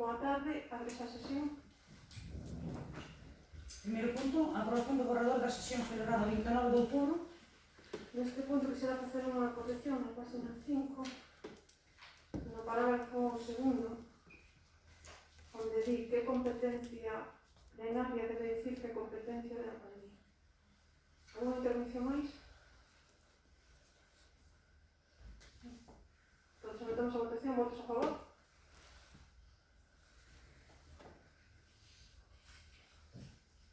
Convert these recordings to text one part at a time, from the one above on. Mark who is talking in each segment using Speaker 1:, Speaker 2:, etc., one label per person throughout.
Speaker 1: Boa tarde, abre esa sesión.
Speaker 2: Primeiro punto, a aprobación do borrador da sesión celebrada o 29 de outubro.
Speaker 1: Neste punto quixera facer unha corrección na página 5, no parágrafo segundo, onde di que competencia plenaria debe dicir que competencia de alcaldía. Alguna intervención máis? Entón, sometemos a votación, votos a favor?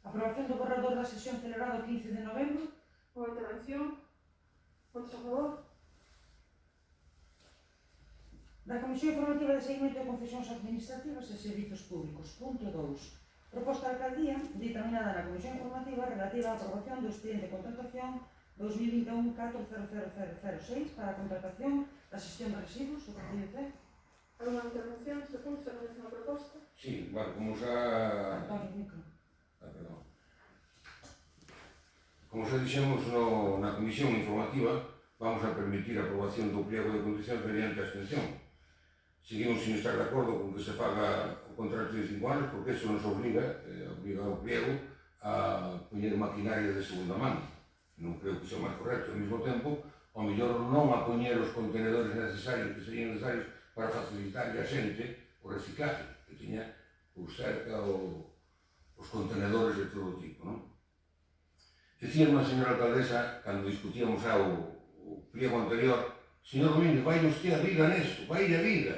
Speaker 2: Aprobación do borrador da sesión celebrada o 15 de novembro.
Speaker 1: Unha intervención, votos a favor?
Speaker 2: Da Comisión Informativa de Seguimento de Concesións Administrativas e Servizos Públicos. Punto 2. Proposta de alcaldía dictaminada na Comisión Informativa relativa á aprobación do expediente de contratación 2021-40006 para a contratación da xestión de residuos do Concello de Cee.
Speaker 1: Alguna intervención neste punto? Se conoce unha proposta?
Speaker 3: Sí, bueno, como xa...
Speaker 2: Antonio Micro.
Speaker 3: Perdón. Como xa dixemos na Comisión Informativa, vamos a permitir a aprobación do pliego de condicións mediante abstención. Seguimos sin estar de acordo con que se faga o contrato de 5 anos, porque eso nos obliga ao pliego a poñer maquinaria de segunda mano. Non creo que sea o máis correcto. Ao mesmo tempo, ao mellor non a poñer os contenedores necesarios que serían necesarios para facilitar a xente o reciclaje, que tiña por cerca os contenedores de todo tipo, non? Dicía unha señora alcaldesa, cando discutíamos xa o pliego anterior, señor Domínguez, vai usted a vida neso, vai a vida.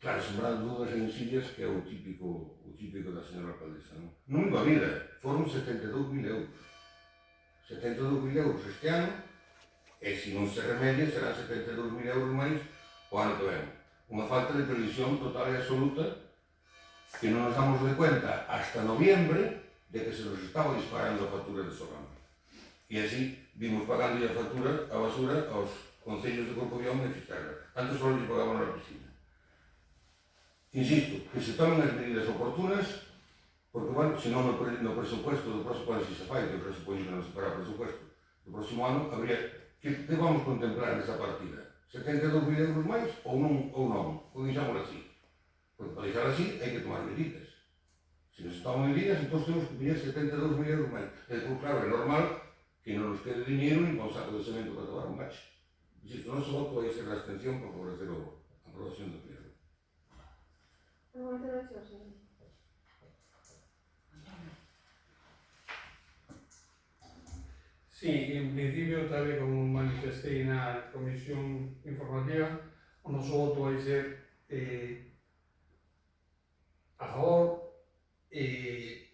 Speaker 3: Claro, sembrando dúdas e insidias, que é o típico da señora alcaldesa, non? Non iba a vida, foron 72.000 euros. 72.000 euros este ano, e se non se remedia, serán 72.000 euros máis o ano que ven. Unha falta de previsión total e absoluta que non nos damos de cuenta hasta noviembre de que se nos estaba disparando a factura de Sorramo. E así vimos pagando a factura, a basura, aos concellos de Corcobión e Fisterra. Antes só lle pagaban na piscina. Insisto, que se tomen as medidas oportunas, porque, bueno, senón no presupuesto do próximo ano, se se fai, que eu presupoño que non se fará presupuesto do próximo ano, habría que vamos contemplar nesa partida. 72.000 euros máis ou non, ou deixámoslo así. Porque para deixar así hai que tomar medidas. Se nos toman medidas, entón temos que pillar 72.000 euros máis. E depois, claro, é normal que non nos quede dinheiro nin para un saco de cemento para tomar un bache. Insisto, o noso voto vai ser a abstención para favorecer a aprobación do pliego.
Speaker 1: Alguna intervención, señor?
Speaker 4: Sí, en principio, tal e como manifestei na Comisión Informativa, o noso voto vai ser a favor e,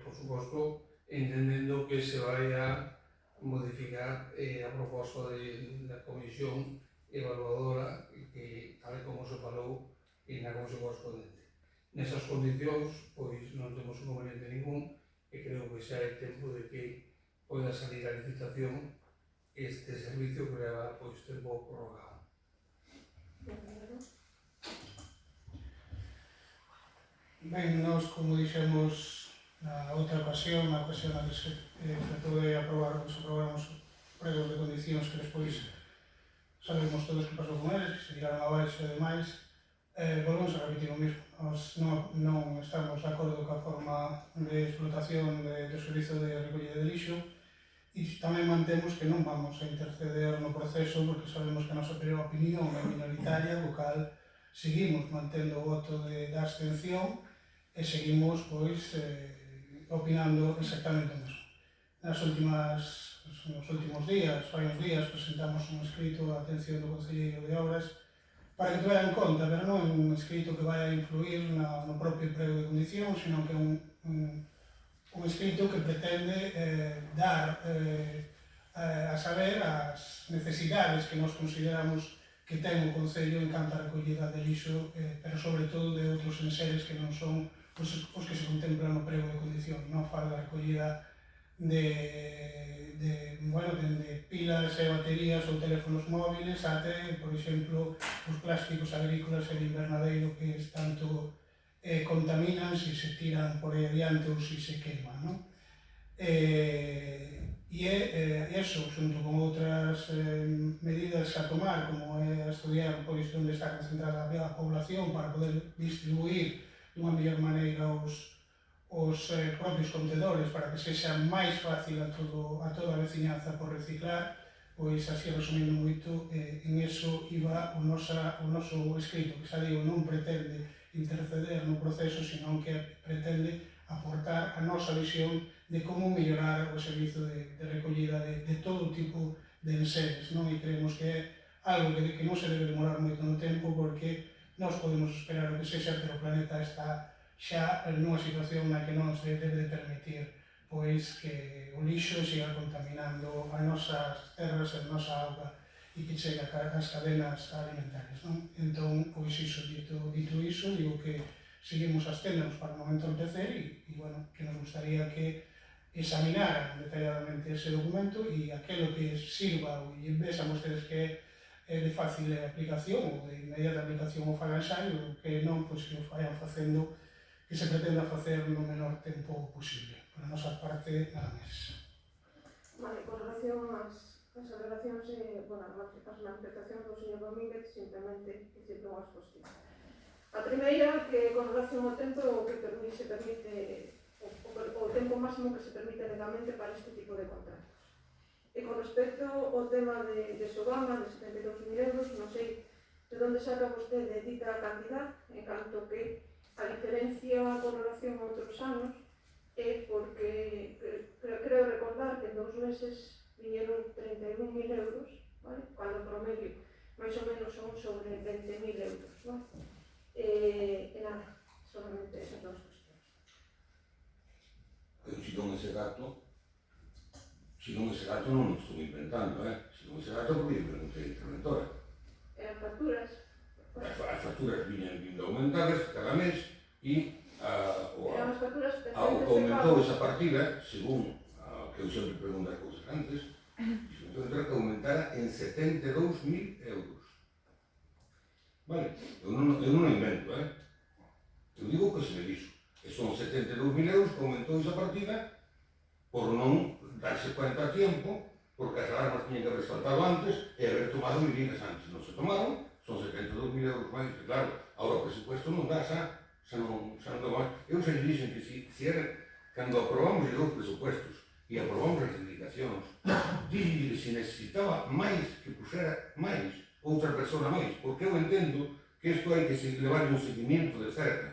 Speaker 4: por suposto, entendendo que se vai a modificar a proposta da Comisión Evaluadora que, tal como se falou, na Comisión correspondente. Nesas condicións, pois non temos inconveniente ningún e creo que xa é tempo de que poida salir a licitación este servicio que leva pois tempo prorrogado.
Speaker 5: Ben, nós, como dixemos na outra ocasión, na ocasión na que se tratou de aprobarmos pregos de condicións que despois sabemos todos que pasou con eles, que se tiraron abaixo e demais, volvemos a repetir o mesmo. Nós non estamos de acordo coa forma de explotación do servizo de recollida de lixo e tamén mantemos que non vamos a interceder no proceso porque sabemos que a nosa opinión é minoritaria, o cal seguimos mantendo o voto da abstención e seguimos pois opinando exactamente o mesmo. Nos últimos días, fai uns días, presentamos un escrito a atención do Concelleiro de Obras para que tuvera en conta, pero non é un escrito que vai a influir no propio emprego de condicións, sino que é un escrito que pretende dar a saber as necesidades que nós consideramos que ten o Concello en canto a recollida de lixo, pero sobre todo de outros enseres que non son os que se contemplan no prego de condicións. Non fala da recollida de pilas e baterías ou teléfonos móviles até, por exemplo, os plásticos agrícolas e de invernadeiro que tanto contaminan se se tiran por aí adiante ou se se queiman, non? E E é eso, xunto con outras medidas a tomar, como é a estudiar pois, onde está concentrada a población para poder distribuir dunha mellor maneira os propios contedores para que sexa máis fácil a toda a veciñanza por reciclar, pois así resumindo moito, en eso iba o noso escrito, que xa digo, non pretende interceder no proceso, senón que pretende aportar a nosa visión de como mellorar o servizo de recollida de todo tipo de enseres, non? E creemos que é algo que non se debe demorar moito no tempo porque nós podemos esperar o que sexa, pero o planeta está xa nunha situación na que non se debe de permitir pois que o lixo siga contaminando as nosas terras e a nosa auga e que chegue ás cadenas alimentarias, non? Entón, pois iso, dito iso, digo que seguimos as tendas para o momento entorpecer e, bueno, que nos gustaría que examinaran detalladamente ese documento e aquilo que sirva e vexan vostedes que é de fácil aplicación ou de inmediata aplicación o fagan xa e o que non, pois que o vayan facendo, que se pretenda facer no menor tempo posible. Por a nosa parte, nada máis.
Speaker 1: Vale, con relación ás alegacións e, bueno, as manifestacións do señor Domínguez, simplemente dicir unhas cuestións. A primeira, que con relación ao tempo que se permite o tempo máximo que se permite legalmente para este tipo de contratos. E con respecto ao tema de Sogama, de 72.000 euros, non sei de onde saca vostede dita cantidad, en canto que a diferencia con relación a outros anos é porque creo recordar que en 2 meses viñeron 31.000 euros, vale? Cando o promedio máis ou menos son sobre 20.000 euros, vale? E nada, solamente esas dos cuestións.
Speaker 3: Si non ese dato non o estou inventando, Si non ese dato porque lle preguntei a interventora.
Speaker 1: E as facturas?
Speaker 3: As facturas viñan vindo aumentadas cada mes e
Speaker 1: as facturas
Speaker 3: ao que aumentou esa partida, según que eu sempre pregunto as cousas antes, dixo que aumentara en 72.000 euros. Vale? Eu non o invento, Eu digo o que se me dixo. E son 72.000 euros que aumentou esa partida por non darse cuenta a tiempo, porque as alarmas tiñen que haber saltado antes e haber tomado medidas antes. Non se tomaron, son 72.000 euros máis, e claro, agora o presupuesto non dá xa non dá máis. Eu xa dixen que se era, cando aprobamos os presupuestos e aprobamos as indicacións, dixen que se necesitaba máis, que puxera máis, outra persona máis, porque eu entendo que isto hai que levar un seguimiento de cerca.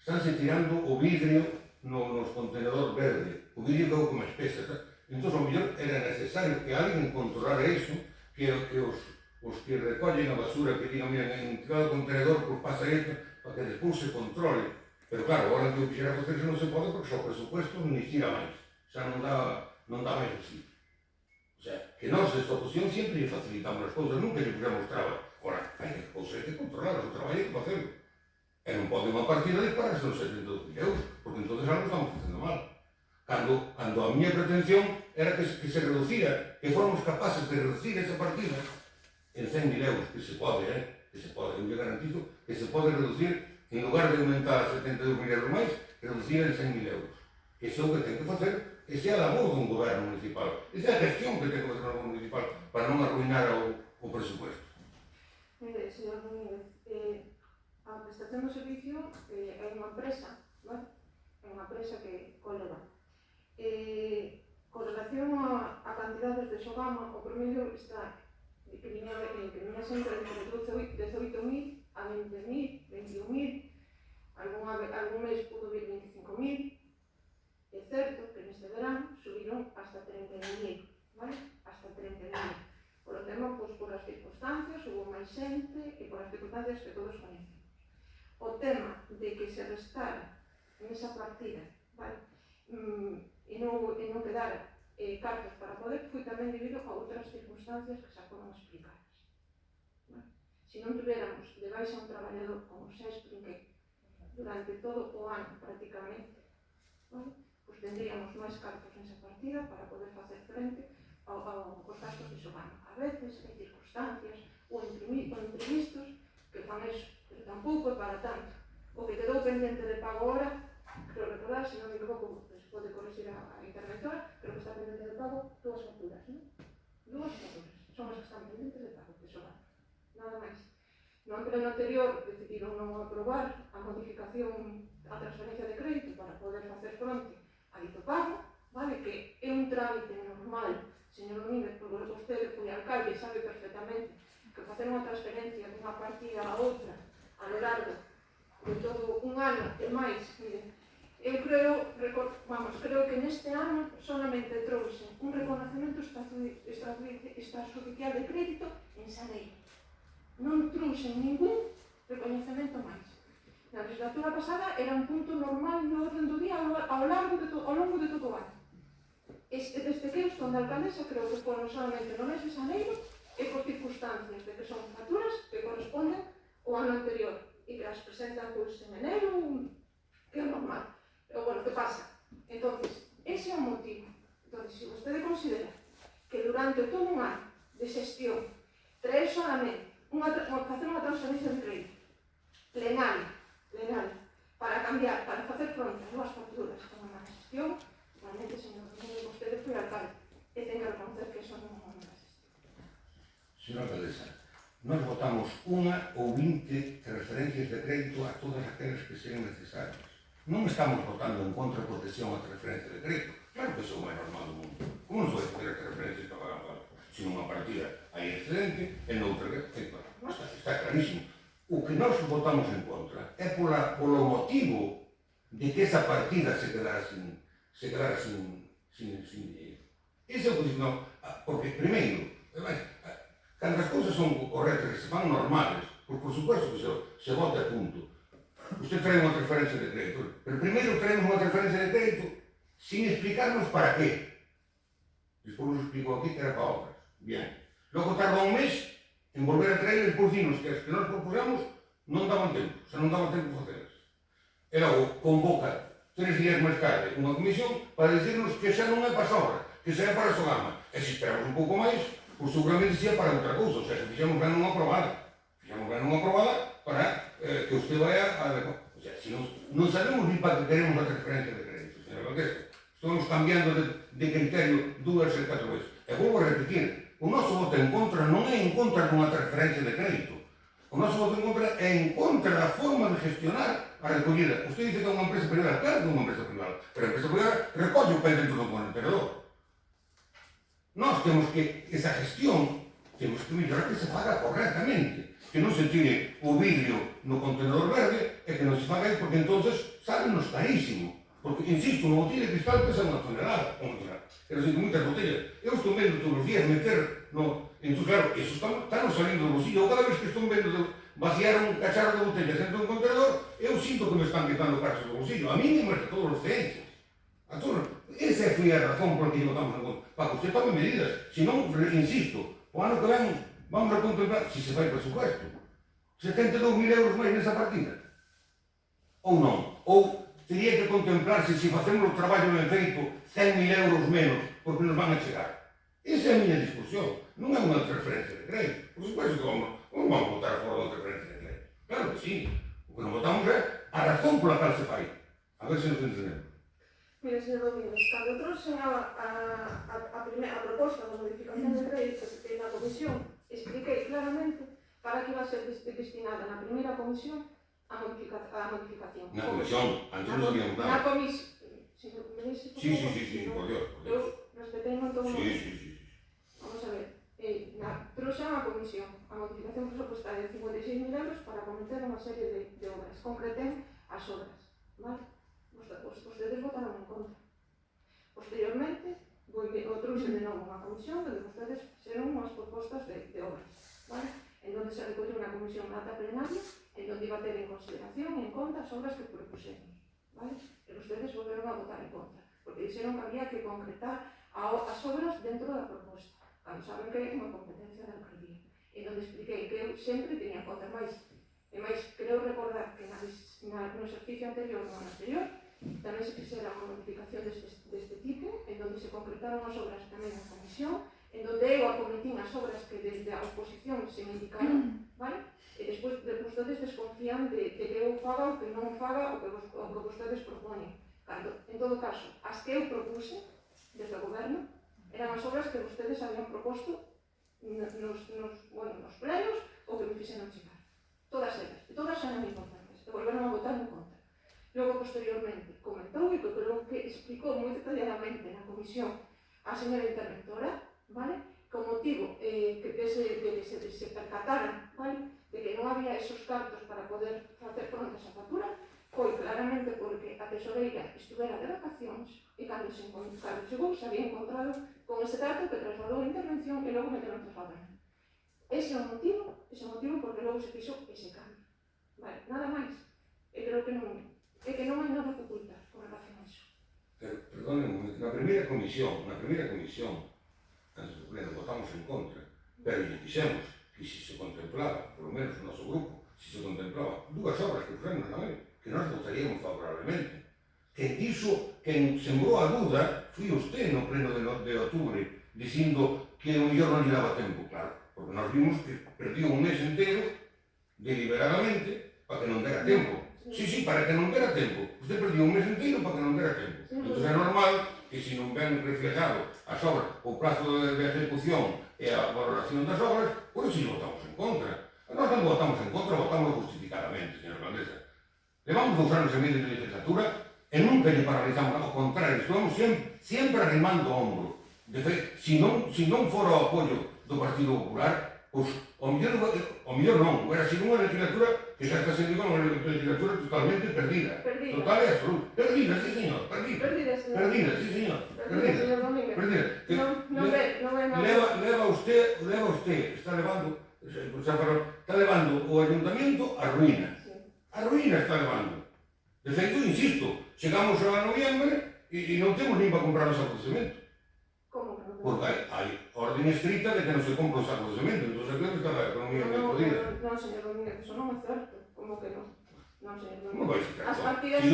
Speaker 3: Estánse tirando o vidrio nos contenedor verde, o vidrio que é o que máis pesa. Entón, ao mellor era necesario que alguén controlara iso, que os que recollen a basura, que digan, mira, en cada contenedor pues pasa isto, para que despois se controle. Pero claro, agora que eu quixera facer non se pode porque xa o presupuesto non tira máis. Xa non dá máis así. O sea, que nós desta oposición sempre lle facilitamos as cousas, nunca lle puxamos trabas. Ora, hai que cousas, hai que controlar, o traballo hai que facelo. E non pode unha partida dispararse nos 72.000 euros, porque entonces algo estamos facendo mal. Cando a miña pretensión era que se reducira, que fóramos capaces de reducir esa partida en 100.000 euros, que se pode, eu lle garantizo que se pode reducir, en lugar de aumentar a 72.000 euros máis, reducir en 100.000 euros. Que iso é o que ten que facer, que sea a labor dun goberno municipal, que sea a gestión que ten que facer o goberno municipal para non arruinar o presupuesto.
Speaker 1: Mire, señor Domínguez, a prestación do servicio é unha empresa, vale? É unha empresa que coleva. Con relación a cantidades de Sogama, o promedio está que viña sempre entre 18.000 a 20.000, 21.000, algún mes pudo vir 25.000. É certo que neste verán subiron hasta 30.000, vale? Hasta 30.000. Por o tema, pois, por as circunstancias, hubo máis xente e por as circunstancias que todos coñecemos. O tema de que se restara nesa partida, vale? E non quedara cartos para poder, foi tamén debido a outras circunstancias que xa foron explicadas. Vale? Se non tuviéramos de baixa un traballador, como xa expliquei, durante todo o ano prácticamente, vale? Pois tendríamos máis cartos nesa partida para poder facer frente aos gastos de Sogama. A veces hai circunstancias ou imprevistos que fan eso, pero tampouco é para tanto. O que quedou pendente de pago ahora, creo recordar, se non me equivoco, se pode corregir a intervención directora, creo que está pendiente de pago 2 facturas, non? 2 facturas, son as que están pendentes de pago, que son nada máis. No pleno anterior decidiron non aprobar a modificación, a transferencia de crédito para poder facer fronte a dito pago, vale, que é un trámite normal, señor Domínguez, porque vostede foi alcalde e sabe perfectamente que facer unha transferencia dunha partida a outra a lo largo de todo un ano e máis, mire, eu creo que neste ano solamente trouxe un reconocemento extrajudicial de crédito en xaneiro. Non trouxe ningún recoñecemento máis. Na legislatura pasada era un punto normal no orden do día ao longo de todo o ano. Desde que eu estou na alcaldesa, creo que foron solamente no mes de xaneiro e por circunstancias de que son facturas que corresponden ao ano anterior e que as presentan en enero, que é normal. Pero, bueno, que pasa? Entonces, ese é o motivo. Entonces, se vostede considera que durante todo un ano de xestión traer solamente facer unha transferencia de crédito plenaria, para cambiar, para facer fronte a novas facturas como na xestión, realmente, señor Domínguez, vostede foi alcalde e ten que reconocer que eso non é unha nova xestión.
Speaker 3: Señora alcaldesa, nós votamos unha ou 20 transferencias de crédito a todas aquelas que sean necesarias. Non estamos votando en contra porque sea unha transferencia de crédito. Claro que isso é o máis normal do mundo. Como non se vai fazer a transferencia para pagar algo? Se nunha partida hai excedente, e noutra está clarísimo. O que nós votamos en contra é polo motivo de que esa partida se quedara sin dinheiro. Ese é o que non, porque primeiro, cando as cousas son correctas e se fan normales, por supuesto que se vota a punto. Usted trae unha transferencia de crédito, pero primeiro traemos unha transferencia de crédito sin explicarnos para qué. Despois nos explico aquí que era para obras. Bien. Logo tarda un mes en volver a traer e despois dinos que as que nós propusamos non daban tempo, xa non daban tempo facelas. E logo convoca 3 días máis tarde unha comisión para dicirnos que xa non é para as obras, que xa é para a Sogama. E se esperamos un pouco máis, pois seguramente xa para outra cousa, o sea, se fixamos ben unha aprobada. Fixamos ben unha aprobada para que usted vaya a... O sea, si non sabemos ni para que queremos a transferencia de crédito, señora alcaldesa. Estamos cambiando de criterio 2 e 4 veces. E volvo a repetir, o noso voto en contra non é en contra dunha transferencia de crédito. O noso voto en contra é en contra da forma de gestionar a recollida. Usted dice que é unha empresa privada, claro que é unha empresa privada, pero a empresa privada recolle o pé dentro do contenedor. Nós temos que, esa gestión, temos que mellorar que se faga correctamente, que non se tire o vidrio no contenedor verde e que non se faga aí, porque entonces sale-nos carísimo. Porque, insisto, unha botella de cristal pesa unha tonelada, pero sin moitas botellas. Eu estou vendo todos os días meter no... Entón, claro, eso está salindo do bolsillo. Cada vez que estou vendo vaciar un cacharro de botellas dentro de un contenedor, eu sinto que me están quitando cartas do bolsillo. A mí me todos os ciencias. A todos. Esa foi a razón por que votamos en contra. Para que usted tome medidas. Se non, insisto, o ano que vamos a contemplar, se fai presupuesto, 72.000 euros máis nesa partida. Ou non. Ou teria que contemplarse se facemos o traballo ben feito 100.000 euros menos, porque nos van a chegar. Esa é a miña discusión. Non é unha transferencia de crédito. Por supuesto que vamos votar a favor da transferencia de crédito. Claro que sí. O que non votamos é a razón pola cal se fai. A ver se nos entendemos.
Speaker 1: Mire, señor Domínguez, cando trouxen a proposta da modificación de crédito na comisión, expliquei claramente para que iba a ser destinada na primeira comisión a modificación.
Speaker 3: Na comisión, antes non sabíamos nada.
Speaker 1: Na comisión. Sí,
Speaker 3: por Dios.
Speaker 1: Eu respetei non todo.
Speaker 3: Sí.
Speaker 1: Vamos a ver. Trouxen a comisión a modificación presupuestaria de 56.000 euros para cometer unha serie de obras. Concreten as obras. Vale? Vostedes votaron en contra. Posteriormente, o trouxe de novo unha comisión onde vostedes fixeron unhas propostas de obras. Vale? En donde se recolleu unha comisión na ata plenaria en donde iba a ter en consideración e en conta as obras que propuxemos. Vale? E vostedes volveron a votar en contra, porque dixeron que había que concretar as obras dentro da proposta, cando saben que é unha competencia da alcaldía. En donde expliquei que eu sempre tenía conta máis. E máis, creo recordar que no exercicio anterior, no ano anterior, tamén se fixera unha modificación deste tipo, en donde se concretaron as obras tamén na comisión, en donde eu acometín as obras que desde a oposición se me indicaron, vale? E despois vostedes desconfían de que eu faga o que non faga o que vostedes proponen. Cando, en todo caso, as que eu propuse, desde o goberno, eran as obras que vostedes habían proposto nos plenos ou que me fixeron chegar. Todas elas, e todas eran importantes, e volveron a votar en contra. Logo, posteriormente, comentou e que creo que explicou moi detalladamente na comisión a señora interventora, vale? Que o motivo de que se percataran, vale? De que non había esos cartos para poder facer fronte a esa factura, foi claramente porque a tesoreira estuvera de vacacións e cando chegou se había encontrado con ese carto que trasladou a intervención e logo meteron trasladando. Ese é o motivo porque logo se fixo ese cambio. Vale, nada máis. E creo que non hai nada que ocultar con relación a iso.
Speaker 3: Perdónenme, na primeira comisión, antes do pleno, votamos en contra, pero lle dixemos que se contemplaba, por lo menos o noso grupo, se contemplaba dúas obras que pusemos na lei, que nós votaríamos favorablemente. Quen sembrou a duda foi usted no pleno de outubro, dicindo que o mellor non lle daba tempo, claro, porque nós vimos que perdió un mes entero deliberadamente para que non dera tempo. Sí, para que non dera tempo. Usted perdió un mes entero para que non dera tempo. Entón é normal que se non ven reflejado as obras, o prazo de ejecución e a valoración das obras, por iso votamos en contra. Nós non votamos en contra, votamos justificadamente, señora alcaldesa. Levamos 2 anos e medio de legislatura e nunca lle paralizamos, ao contrario, estamos sempre arrimando o hombro. De feito, se non fora o apoio do Partido Popular, pois, o mellor non, era sido unha legislatura que xa está sendo unha legislatura totalmente perdida. Total e absoluta. Perdida, sí, señor, perdida. Perdida, sí, señor. Perdida. Leva usted, está levando o ayuntamiento a ruína. A ruína está levando. De feito, insisto, chegamos a noviembre e non temos nin para comprar os sacos de cemento.
Speaker 1: Como que non?
Speaker 3: Porque hai orden estricta de que non se compra os sacos de cemento, entón creo que está a economía moi podida.
Speaker 1: Non, señor Domínguez, eso non é certo. Como que non? Non, señor Domínguez.
Speaker 3: Como vai ser certo?
Speaker 1: As partidas...
Speaker 3: Se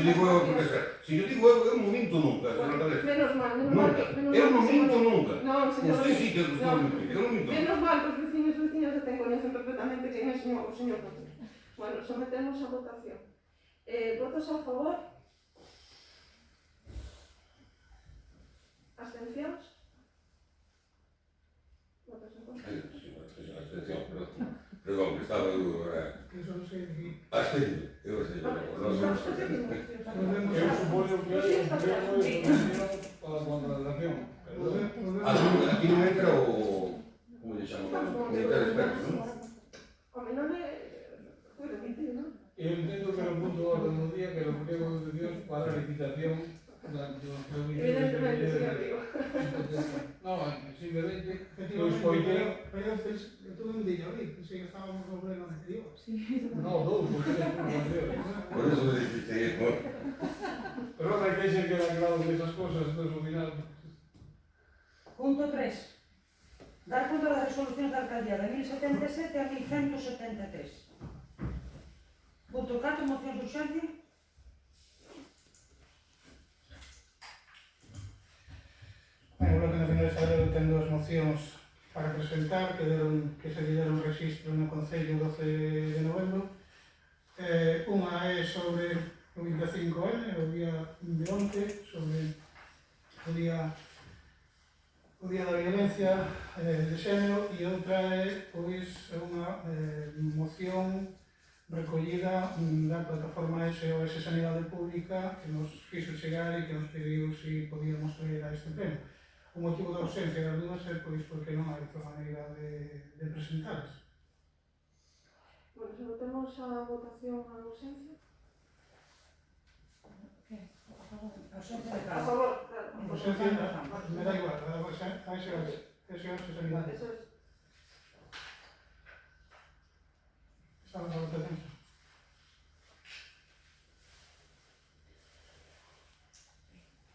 Speaker 3: yo digo eu non minto nunca, señor alcaldesa.
Speaker 1: Menos mal.
Speaker 3: Eu non minto nunca.
Speaker 1: Non, señor
Speaker 3: Usted sí que gustou mentir, eu non minto nunca.
Speaker 1: Menos mal que os veciños que ten coñecen perfectamente quen é o señor Domínguez. Bueno, sometemos a votación. Votos a favor? Abstencións? Votos en contra?
Speaker 3: Abstención, perdón, que estaba eu...
Speaker 5: Eso non sei aquí.
Speaker 3: Abstención, eu sei.
Speaker 5: Eu supoño que hai un pleno de comisión para a contratación.
Speaker 3: Aquí non entra o... como lle chamamos? O comité de expertos, non?
Speaker 1: Como non é... foi remitido, non?
Speaker 5: Eu entendo que no punto orden do día que lo pliego de Dios para a licitación
Speaker 1: evidentemente, señor Rigo.
Speaker 5: No, simplemente lo escoitei. Pero todo un día, pensei que estábamos no pleno anterior. No, 2 ou 3 anteriores.
Speaker 3: Por eso me dijiste,
Speaker 5: Pero non hai que ser que era claro de esas cosas, entonces ao final...
Speaker 2: Punto 3. Dar conta das resolucións da alcaldía de 1077 a 1173. Punto 4, moción de urxencia.
Speaker 5: O Bloque Nacional de Estado ten 2 mocións para presentar que se dieron registro no Concello 12 de novembro. Unha é sobre o 25N, o día de onte, sobre o día da violencia de xénero, e outra é unha moción recollida da plataforma SOS Sanidade Pública que nos fixo chegar e que nos pediu se podíamos traer a este pleno. O motivo da ausencia das dúas é porque non hai outra maneira de presentalas.
Speaker 1: Bueno, sometemos a votación a ausencia.
Speaker 2: Ausencia de
Speaker 1: A
Speaker 2: cada.
Speaker 1: favor, claro.
Speaker 5: Ausencia, me da igual, a SOS Sanidade.
Speaker 1: Eso es.
Speaker 5: Estamos a votación.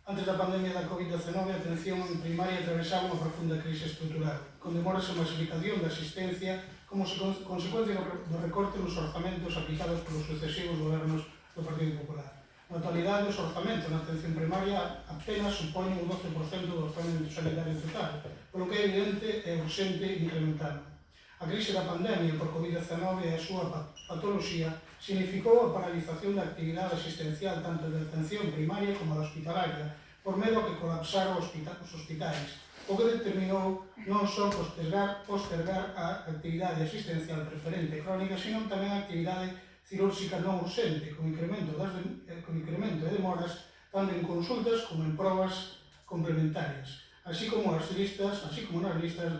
Speaker 5: Antes da pandemia da COVID-19, a atención primaria atravesaba unha profunda crise estrutural, con demoras a masificación da asistencia como consecuencia do recorte nos orzamentos aplicados polos sucesivos gobernos do Partido Popular. Na actualidade, os orzamentos na atención primaria apenas supoñen un 12% do orzamento sanitario total, polo que é evidente e urxente incrementarlo. A crise da pandemia por COVID-19 e a súa patoloxía significou a paralización da actividade asistencial tanto da atención primaria como da hospitalaria, por medo a que colapsaron os hospitais, o que determinou non só postergar a actividade asistencial preferente crónica, sino tamén a actividade cirúrxica non urxente, con incremento de demoras tanto en consultas como en probas complementarias, así como nas listas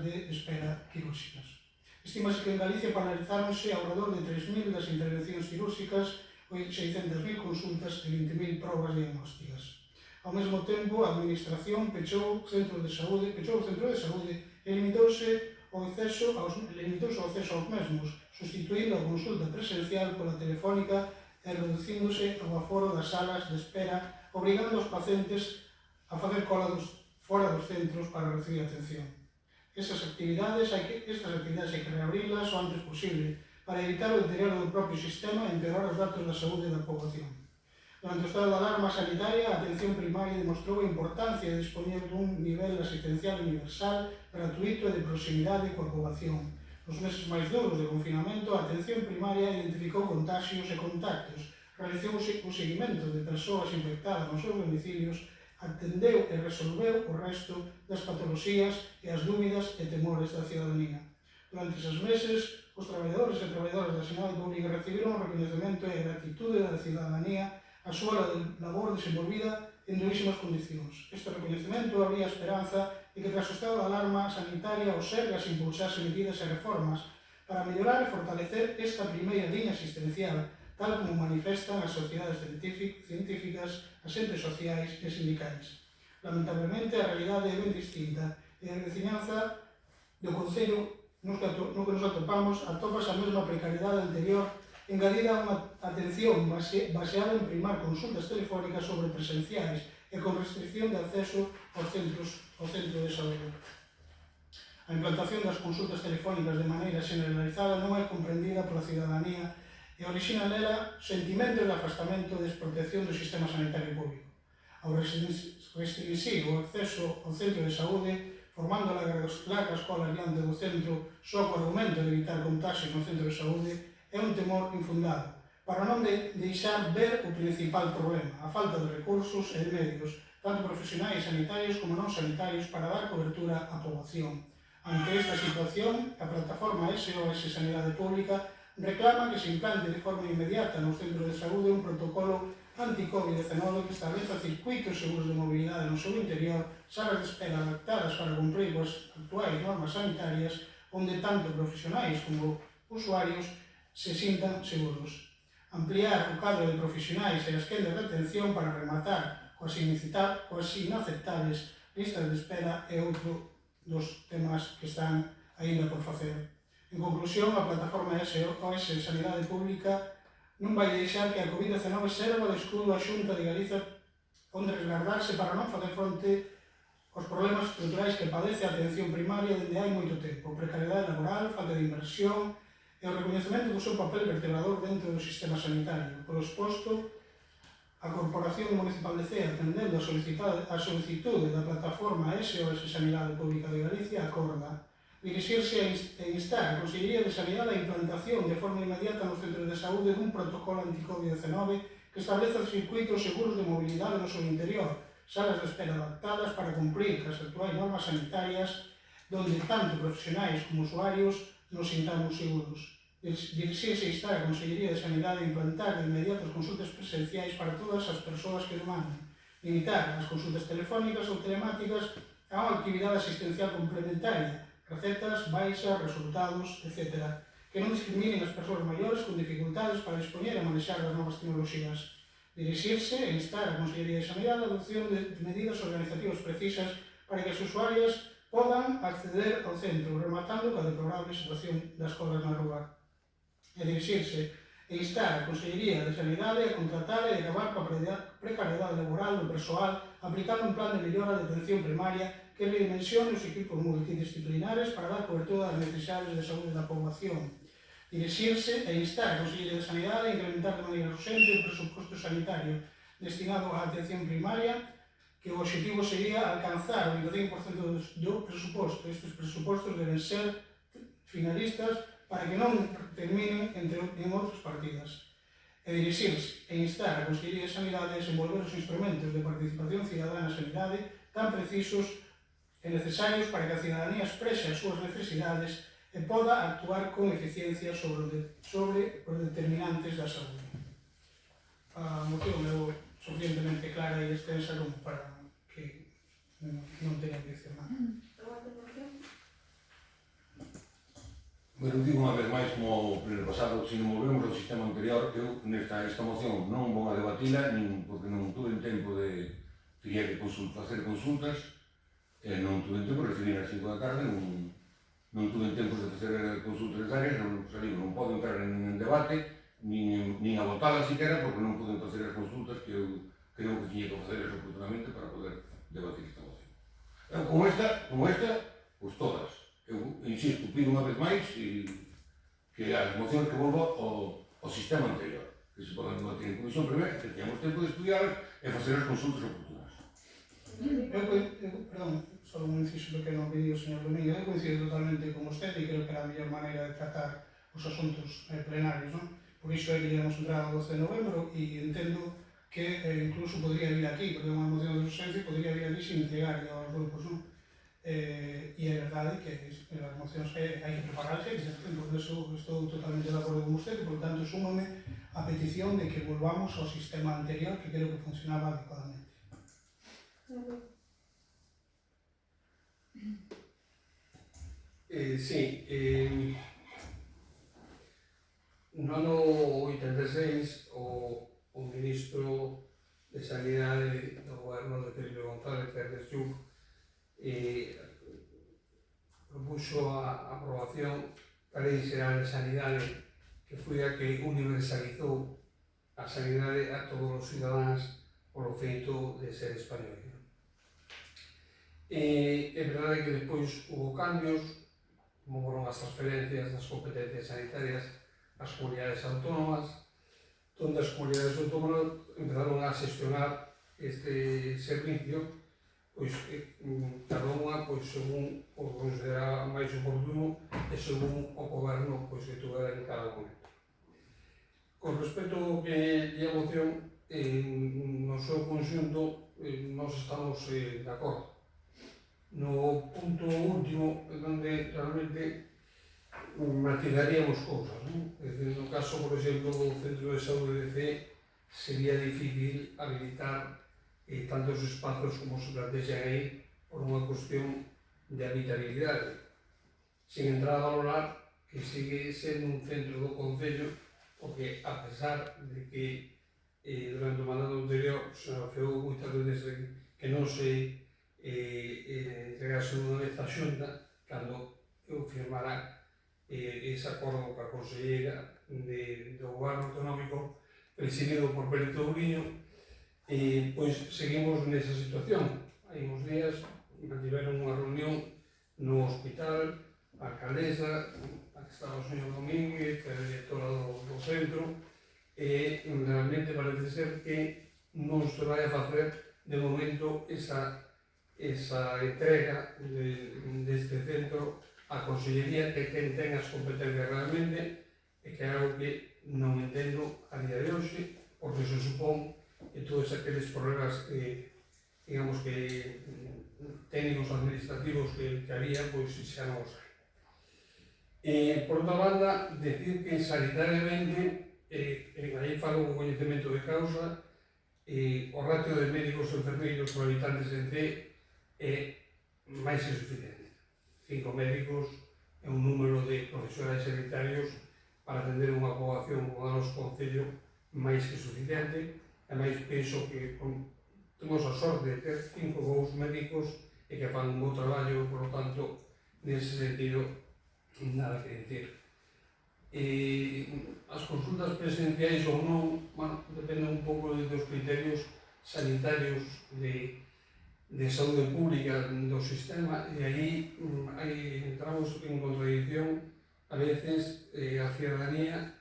Speaker 5: de espera quirúrxicas. Estímase que en Galicia paralizáronse ao redor de 3.000 das intervencións quirúrxicas, 600.000 consultas e 20.000 probas diagnósticas. Ao mesmo tempo, a Administración pechou o centro de saúde e limitouse ao acceso aos mesmos, sustituindo a consulta presencial pola telefónica e reducíndose ao aforo das salas de espera, obrigando os pacientes a facer cola fora dos centros para recibir atención. Estas actividades hai que reabrilas o antes posible para evitar o deterioro do propio sistema e empeorar os datos da saúde da poboación. Durante o estado de alarma sanitaria, a atención primaria demostrou a importancia de dispoñer dun nivel asistencial universal, gratuito e de proximidade coa poboación. Nos meses máis duros de confinamento, a atención primaria identificou contaxios e contactos, realizou o seguimento de persoas infectadas nos seus domicilios, atendeu e resolveu o resto das patoloxías e as dúbidas e temores da cidadanía. Durante eses meses, os traballadores e traballadoras da sanidade pública recibiron o reconhecemento e a gratitude da cidadanía a súa labor desenvolvida en durísimas condicións. Este reconhecemento abría a esperanza de que tras o estado de alarma sanitaria o Sergas impulsase medidas e reformas para mellorar e fortalecer esta primeira liña asistencial, tal como manifestan as sociedades científicas, as entes sociais e sindicais. Lamentablemente, a realidade é ben distinta e a veciñanza do Concello no que nos atopamos atópase a mesma precariedade anterior, engadida a unha atención baseada en primar consultas telefónicas sobre presenciais e con restricción de acceso ao centro de saúde. A implantación das consultas telefónicas de maneira generalizada non é comprendida pola cidadanía e orixina nela sentimentos de afastamento e desprotección do sistema sanitario público. Ao restringir o acceso ao centro de saúde, formando largas colas diante do centro só co argumento de evitar contagios no centro de saúde, é un temor infundado, para non deixar ver o principal problema, a falta de recursos e de medios, tanto profesionais sanitarios como non sanitarios, para dar cobertura á poboación. Ante esta situación, a plataforma SOS Sanidade Pública reclama que se implante de forma inmediata nos centros de saúde un protocolo anti-Covid-19 que estableza circuitos seguros de mobilidade no seu interior, salas de espera adaptadas para cumprir as actuais normas sanitarias, onde tanto profesionais como usuarios se sintan seguros. Ampliar o cadro de profesionais e as quendas de atención para rematar coas inaceptables listas de espera é outro dos temas que están aínda por facer. En conclusión, a plataforma SOS Sanidade Pública non vai deixar que a Covid-19 serva de escudo á Xunta de Galicia onde resguardarse para non facer fronte aos problemas estruturais que padece a atención primaria dende hai moito tempo, precariedade laboral, falta de inversión e o reconhecemento do seu papel vertebrador dentro do sistema sanitario. Por exposto, a Corporación Municipal de Cea, atendendo a solicitude da plataforma SOS Sanidade Pública de Galicia, acorda dirixirse e instar a Consellería de Sanidade a implantación de forma inmediata nos centros de saúde dun protocolo anti-Covid-19 que estableza circuitos seguros de mobilidade no seu interior, salas de espera adaptadas para cumprir as actuais normas sanitarias, donde tanto profesionais como usuarios nos sintamos seguros. Dirixirse e instar a Consellería de Sanidade a implantar de inmediato as consultas presenciais para todas as persoas que demanden, limitar as consultas telefónicas ou telemáticas a unha actividade asistencial complementaria, recetas, baixas, resultados, etc., que non discriminen as persoas maiores con dificultades para dispoñer e manexar das novas tecnoloxías. Dirixirse e instar a Consellería de Sanidade a adopción de medidas organizativas precisas para que as usuarias podan acceder ao centro, rematando coa deplorable situación das colas na rúa. E dirixirse e instar a Consellería de Sanidade a contratar e acabar coa precariedade laboral do persoal aplicando un plan de mellora de atención primaria que redimensione os equipos multidisciplinares para dar cobertura ás necesidades de saúde da poboación. Dirixirse e instar a Consellería de Sanidade a incrementar de maneira urxente o presuposto sanitario destinado á atención primaria, que o objetivo sería alcanzar o 25% do presuposto. Estes presupostos deben ser finalistas para que non terminen en outras partidas. e dirixirse e instar a Consellería de Sanidade a desenvolver os instrumentos de participación cidadá na sanidade tan precisos e necesarios para que a cidadanía exprese as súas necesidades e poda actuar con eficiencia sobre os determinantes da saúde. A moción é suficientemente clara e extensa como para que non teña que dicir nada.
Speaker 1: Alguna intervención?
Speaker 3: Bueno, digo unha vez máis, como o pleno pasado, se non volvemos ao sistema anterior, eu esta moción non vou a debatila, nin porque non tuve tempo de teria que facer consultas, non tuve tempo, recibir as 5 da tarde, non tuve tempo de facer consultas necesarias, non podo entrar en debate, nin a votada siquiera, porque non poden facer as consultas que eu creo que tiña que facer oportunamente para poder debatir esta moción. Como esta, pois todas. Eu insisto, pido unha vez máis que as mocións que volvo ao sistema anterior, que se poden debatir en comisión primeira, que teñamos tempo de estudiar e facer as consultas oportunas.
Speaker 5: Perdón, só un inciso pequeno que di o señor Domingo, eu coincido totalmente con vostede e creo que era a mellor maneira de tratar os asuntos plenarios, non? Por iso é que íamos entrar ao 12 de novembro e entendo que incluso podría vir aquí, porque é unha moción de urxencia, podría vir aquí sin entregar aos grupos, non? E é verdade que as mocións hai que prepararse, por eso estou totalmente de acordo con vostede, por tanto, súmame a petición de que volvamos ao sistema anterior, que creo que funcionaba adecuadamente.
Speaker 4: Sí, no ano 86, o ministro de Sanidade do goberno de Felipe González, Fernández Lluc, propuxo a aprobación da Lei Xeral de Sanidade, que foi a que universalizou a sanidade a todos os cidadáns polo feito de ser español. É verdade que depois hubo cambios, como foron as transferencias das competencias sanitarias ás comunidades autónomas, donde as comunidades autónomas empezaron a xestionar este servicio, pois cada unha según o que consideraba máis oportuno e según o goberno que tuvera en cada momento. Con respecto ao que é a moción, no seu conxunto nós estamos de acordo. No punto último, onde realmente matizaríamos cousas, non? No caso, por exemplo, do Centro de Saúde de CE, sería difícil habilitar tantos espazos como se plantexan aí por unha cuestión de habitabilidade, sin entrar a valorar que sigue sendo un centro do Concello, porque a pesar de que durante o mandato anterior se afeou moitas veces que non se entregase unha vez a Xunta, cando eu firmara ese acordo coa conselleira do goberno autonómico presidido por Perito Uriño, pois seguimos nesa situación. Hai uns días mantiveron unha reunión no hospital, a alcaldesa, a que estaba o señor Domínguez, que é a directora do centro, e realmente parece ser que non se vai a facer de momento esa entrega deste centro á Consellería, que quen ten as competencias realmente, e que é algo que non entendo a día de hoxe, porque se supón que todos aqueles problemas que, digamos, que técnicos administrativos que había, pois xa non os hai. Por outra banda, decir que sanitariamente, aí falo con coñecemento de causa, o ratio de médicos e enfermeiros por habitantes en C é máis que suficiente. 5 médicos é un número de profesionais sanitarios para atender unha poboación como a noso Concello máis que suficiente. E máis penso que temos a sorte de ter 5 bons médicos e que fan un bo traballo, por lo tanto, nese sentido, nada que decir. As consultas presenciais ou non, dependen un pouco dos criterios sanitarios de saúde pública do sistema, e aí entramos en contradicción a veces a ciudadanía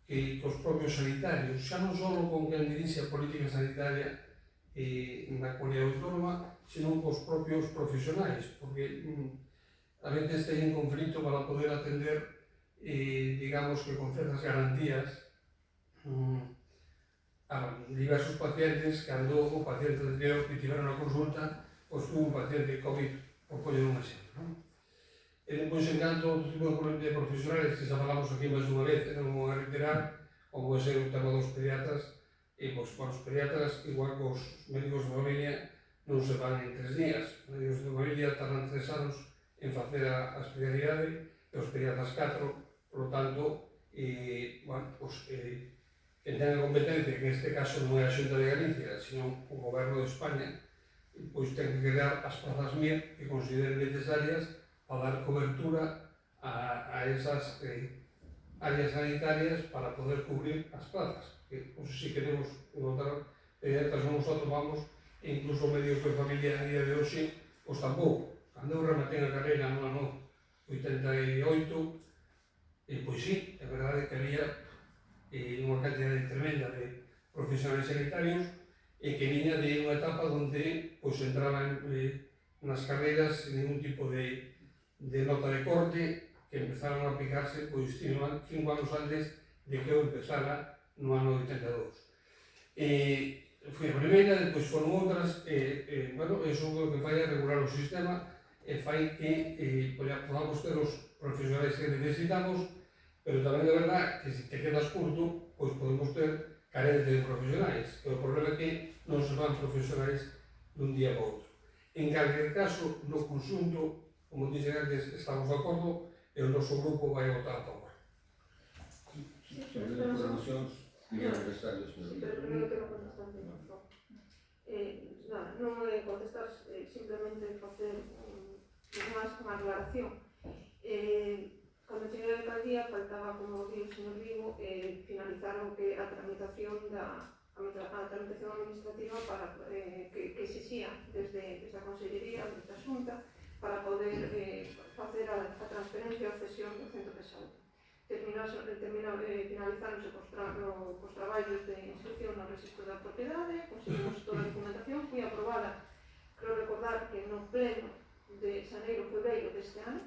Speaker 4: e cos propios sanitarios, xa non só con quen dirixe a política sanitaria na comunidade autónoma, senón cos propios profesionais, porque a veces teñen conflito para poder atender, digamos que con certas garantías, a diversos pacientes, cando o paciente que tiveron a consulta, pois tuvo un paciente COVID, por poñer un exemplo, non? E depois, en canto ao tipo de profesionales, que xa falamos aquí máis unha vez, non vou a reiterar, como é ser o tema dos pediatras, e pois, para os pediatras, igual que os médicos de familia, non se van en 3 días. Os médicos de familia tardan 3 anos en facer a especialidade, e os pediatras 4, por lo tanto, bueno, pois, quen ten a competencia, que neste caso non é a Xunta de Galicia, sino o Goberno de España, pois ten que crear as plazas MIR que consideren necesarias para dar cobertura a esas áreas sanitarias para poder cubrir as plazas. Que, pois, si queremos encontrar pediatras non nos atopamos, e incluso médicos de familia a día de hoxe, pois tampouco. Cando eu rematei a carreira no ano 88, e pois sí, é verdade que había unha cantidad tremenda de profesionais sanitarios e que viña de unha etapa onde pois, entraban nas carreiras sin ningún tipo de nota de corte, que empezaron a aplicarse pois 5 anos antes de que eu empezara no ano 82. Foi a primeira, depois foron outras, bueno, eso é o que fai a regular o sistema e fai que podamos ter os profesionais que necesitamos, pero tamén é verdad que se te quedas curto, pois podemos ter carencia de profesionais, e o problema é que non se van profesionais dun día para outro. En calquer caso, no conxunto, como dixen antes, estamos de acordo e o noso grupo vai votar a favor.
Speaker 3: Sobre as programacións, diga necesarias,
Speaker 1: Sí, pero primeiro quero contestar por favor. Nada, non é contestar, simplemente facer unha aclaración. Cando cheguei a alcaldía, faltaba, como di o señor Vigo, finalizar o que a tramitación administrativa para que exixía desde a Consellería, desde a Xunta, para poder facer a transferencia ou cesión do centro de saúde. Finalizáronse cos traballos de inscripción no registro da propiedade, conseguimos toda a documentación, foi aprobada, creo recordar que no pleno de xaneiro-febreiro deste ano,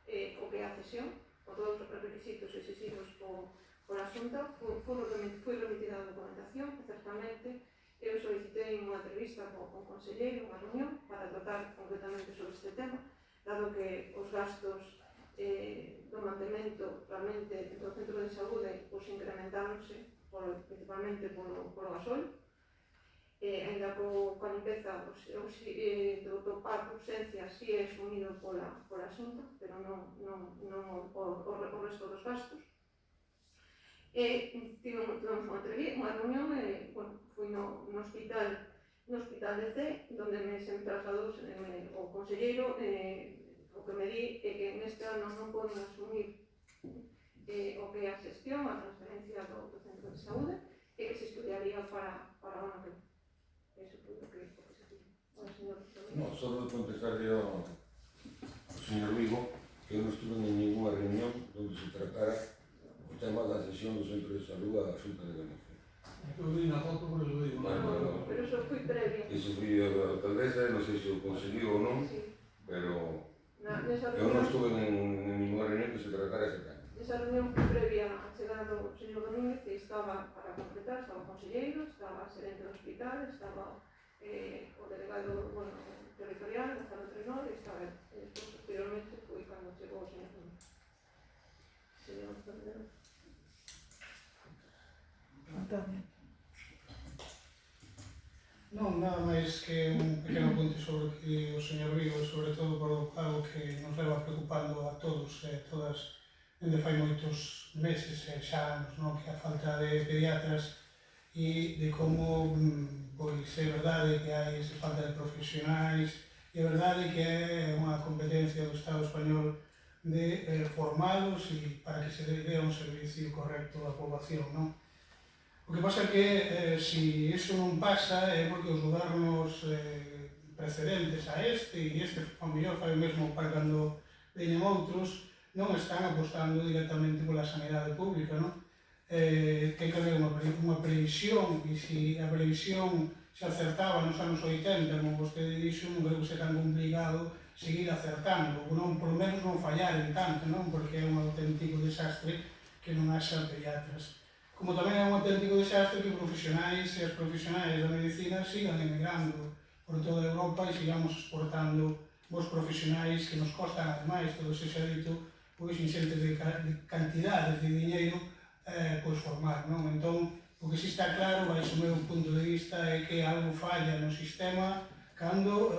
Speaker 1: o que é a cesión, con todos os requisitos exigidos pola Xunta, foi remitida a documentación, e certamente eu solicitei unha entrevista con conselleiro, unha reunión, para tratar concretamente sobre este tema, dado que os gastos do mantemento realmente do centro de saúde incrementáronse principalmente polo gasol, ainda coa limpeza do parque urxencia si é asumido pola Xunta, pero non o resto dos gastos. Tivemos unha reunión, fui no hospital de C, onde se me trasladou o conselleiro, o que me di é que neste ano non poden asumir o que é a xestión, a transferencia do centro de saúde, e que se estudiaría para o ano que vem. Eso foi o que se dijo.
Speaker 3: No, solo contestarle ao señor Vigo que eu non estuve en ninguna reunión onde se tratara o tema da cesión do centro de saúde á Xunta de Galicia.
Speaker 4: Eu vi na foto, por eso digo.
Speaker 1: Pero eso foi previo.
Speaker 3: Iso foi a alcaldesa, non sei se o conseguiu ou non, pero eu non estuve en ninguna reunión que se tratara ese tema.
Speaker 1: Esa reunión foi previa a chegada do señor Domínguez, que estaba para completar, estaba o conselleiro, estaba a xerente do hospital, estaba o delegado territorial, Gonzalo Trenor, e estaba despois, posteriormente, foi cando chegou o señor Domínguez. Señor Domínguez.
Speaker 2: Antonio.
Speaker 5: Non, nada máis que un pequeno apunte sobre o que o señor Vigo, sobre todo por algo que nos leva preocupando a todos e todas dende fai moitos meses e xa anos, non? Que a falta de pediatras e de como, pois, é verdade que hai esa falta de profesionais, e é verdade que é unha competencia do Estado español de formalos e para que se dé un servicio correcto á poboación, non? O que pasa é que, se iso non pasa, é porque os gobernos precedentes a este, e este ao mellor fai o mesmo para cando veñen outros, non están apostando directamente pola sanidade pública, non? Ten que haber unha previsión, e se a previsión se acertaba nos anos 80, como vostede dixo, non creo que sea tan complicado seguir acertando, ou non, por lo menos non fallar en tanto, non? Porque é un auténtico desastre que non haxa pediatras. como tamén é un auténtico desastre que profesionais e as profesionais da medicina sigan emigrando por toda Europa e sigamos exportando vos profesionais que nos costan, ademais, todo se xa dito, pois inxentes de cantidades de diñeiro pois formar, non? Entón, o que si está claro, baixo o meu punto de vista, é que algo falla no sistema cando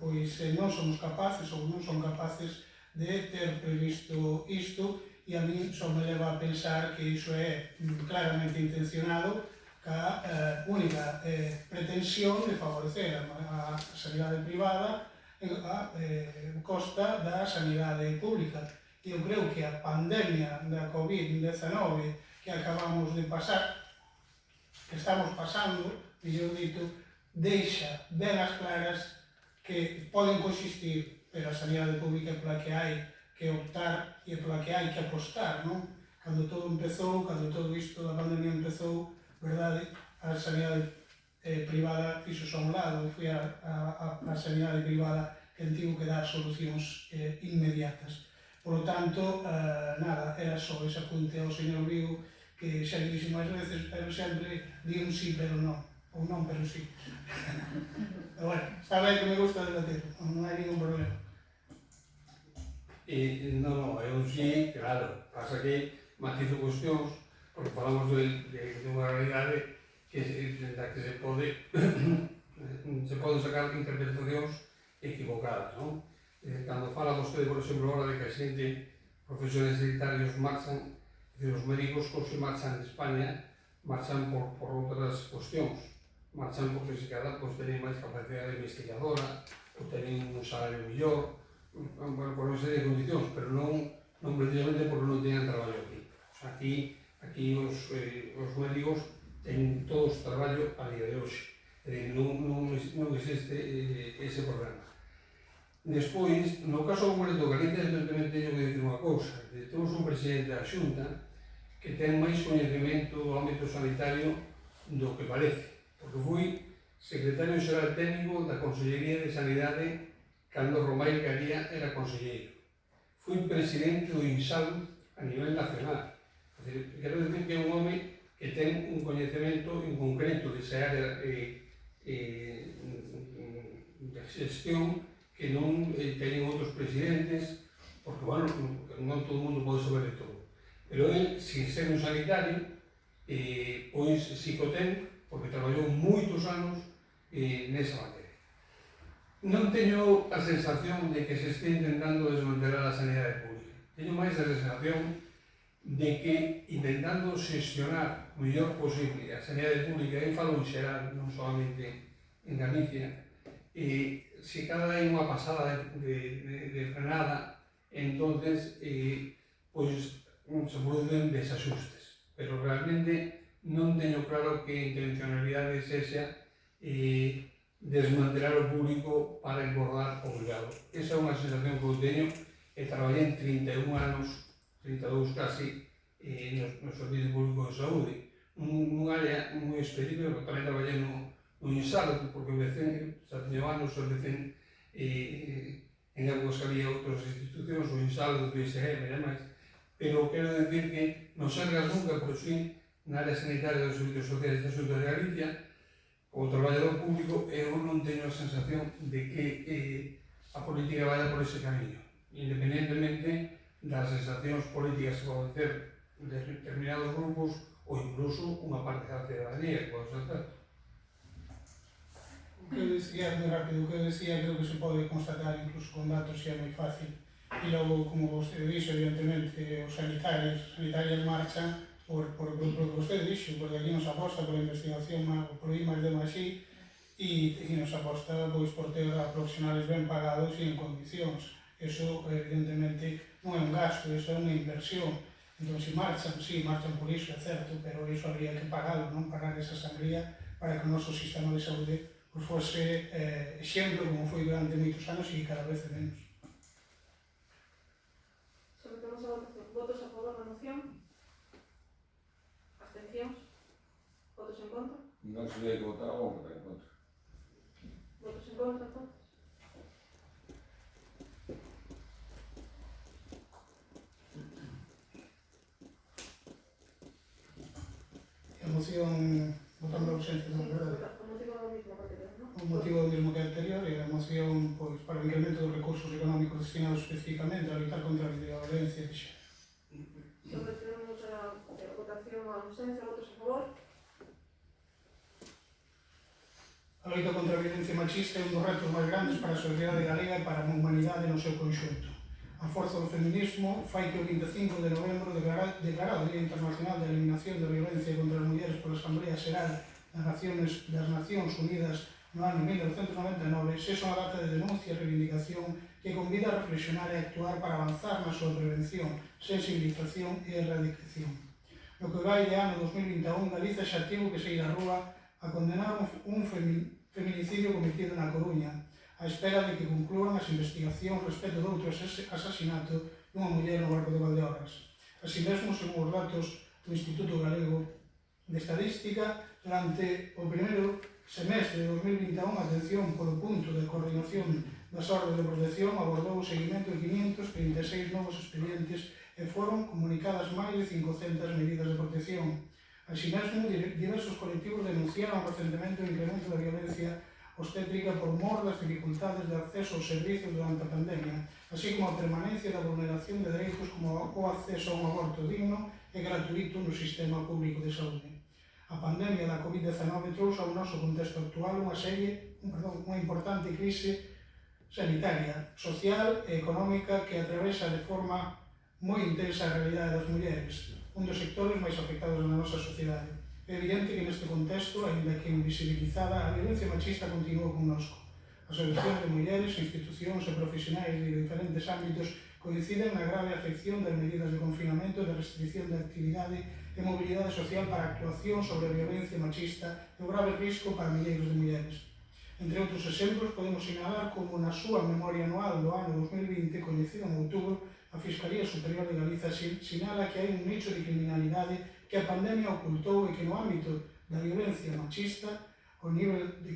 Speaker 5: pois non somos capaces ou non son capaces de ter previsto isto, e a mí só me leva a pensar que iso é claramente intencionado ca única pretensión de favorecer a sanidade privada a costa da sanidade pública. E eu creo que a pandemia da COVID-19 que acabamos de pasar, que estamos pasando, mellor dito, deixa ben as claras que poden coexistir, pero a sanidade pública é pola que hai que optar e é pola que hai que apostar, non? Cando todo empezou, cando todo isto da pandemia empezou, verdade, a sanidade privada fixo a un lado e foi a sanidade privada que tivo que dar solucións inmediatas. Por lo tanto, nada, era só ese apunte ao señor Vigo, que xa dixo máis veces, pero sempre di un sí, pero non, ou non, pero sí. Pero bueno, está ben que me gusta debater, non hai ningún problema.
Speaker 4: Non, é un sí, claro, pasa que matizo cuestións, porque falamos de unha realidade da que se poden sacar interpretacións equivocadas, non? Cando fala vostede, por exemplo, agora de que a xente, profesores sanitarios marchan, os médicos que se marchan de España marchan por outras cuestións, marchan porque se cada teñen máis capacidade investigadora, ou teñen un salario mellor, por unha serie de condicións, pero non precisamente porque non teñan traballo aquí. Aquí os médicos teñen todos traballo a día de hoxe, non existe ese problema. Despois, no caso concreto de Galicia, evidentemente teño que dicir unha cousa, temos un presidente da Xunta que ten máis coñecemento do ámbito sanitario do que parece, porque foi secretario xeral técnico da Consellería de Sanidade cando Romail Garía era conselleiro. Foi presidente do INSALU a nivel nacional. Quero dicir que é un home que ten un coñecemento en concreto desa área de xestión que non teñen outros presidentes, porque, bueno, non todo o mundo pode saber de todo. Pero ele, sin ser un sanitario, pois si que o ten, porque traballou moitos anos nesa materia. Non teño a sensación de que se este intentando desmantelar a sanidade pública. Teño máis a sensación de que, intentando xestionar o mellor posible a sanidade pública, e falo en xeral, non solamente en Galicia, se cada hai unha pasada de frenada, entonces pois se producen desaxustes. Pero realmente non teño claro que a intencionalidade sexa desmantelar o público para engordar o privado. Esa é unha sensación que eu teño, e traballei 31 anos, 32 casi, no Servicio Público de Saúde, nunha área moi específica, porque tamén traballei no INSALU, porque xa teño anos, empecé en épocas que había outras institucións, o INSALU, o ISM e demais, pero quero decir que non Sergas nunca, pero sí, na área sanitaria dos servicios sociais da Xunta de Galicia, como traballador público, eu non teño a sensación de que a política vaya por ese camiño, independentemente das sensacións políticas que poden ter de determinados grupos ou incluso unha parte da cidadanía que pode ser certo.
Speaker 5: O que eu decía, moi rápido, o que eu decía, creo que se pode constatar incluso con datos, xa é moi fácil. E logo, como vostede dixo, evidentemente, os sanitarias marchan por o que vostede dixo, porque aquí nos aposta pola investigación, por I+D+I, e nos aposta pois, por ter a profesionales ben pagados e en condicións. Eso, evidentemente, non é un gasto, eso é unha inversión. Entón, se marchan, sí, marchan por iso, é certo, pero iso habría que pagalo, non pagar esa sangría para que o noso sistema de saúde fose exemplo, como foi durante moitos anos e cada vez menos.
Speaker 1: Sometemos a votación. Votos a favor da moción? Abstencións? Votos en contra?
Speaker 3: Non se debe votar a votar en contra.
Speaker 1: Votos en contra, entonces?
Speaker 5: moción votando a ausencia da verdade.
Speaker 1: O motivo do mismo que anterior, non?
Speaker 5: O motivo do mesmo que a anterior é a moción pois, para o incremento dos recursos económicos destinados especificamente a lutar contra a violencia de xénero.
Speaker 1: Sometemos a votación a ausencia, votos a favor.
Speaker 5: A loita contra a violencia machista é un dos retos máis grandes para a sociedade galega e para a humanidade no seu conxunto. A forza do feminismo fai que o 25 de novembro, declarado Día Internacional de Eliminación da Violencia contra as Mulleres pola Asamblea Xeral das Nacións Unidas no ano 1999, sexa unha data de denuncia e reivindicación que convida a reflexionar e actuar para avanzar na súa prevención, sensibilización e erradicación. No que vai de ano 2021, Galiza xa tivo que sair á rúa a condenar un feminicidio cometido na Coruña, á espera de que conclúan as investigacións respecto de outro asasinato dunha muller no barco de Valdeorras. Así mesmo, según os datos do Instituto Galego de Estadística, durante o primeiro semestre de 2021, a atención polo punto de coordinación das ordes de protección abordou o seguimento de 536 novos expedientes e foron comunicadas máis de 500 medidas de protección. Así mesmo, diversos colectivos denunciaron recentemente o incremento da violencia obstétrica por mor das dificultades de acceso aos servizos durante a pandemia, así como a permanencia da vulneración de dereitos como o acceso a un aborto digno e gratuito no sistema público de saúde. A pandemia da COVID-19 trouxe ao noso contexto actual unha importante crise sanitaria, social e económica que atravesa de forma moi intensa a realidade das mulleres, un dos sectores máis afectados na nosa sociedade. É evidente que neste contexto, aínda que invisibilizada, a violencia machista continúa connosco. As asociacións de mulleres, institucións e profesionais de diferentes ámbitos coinciden na grave afección das medidas de confinamento e de restricción de actividade e mobilidade social para a actuación sobre a violencia machista e o grave risco para milleiros de mulleres. Entre outros exemplos, podemos sinalar como na súa memoria anual do ano 2020, coñecida en outubro, a Fiscalía Superior de Galiza sinala que hai un nicho de criminalidade que a pandemia ocultou e que no ámbito da violencia machista o nivel de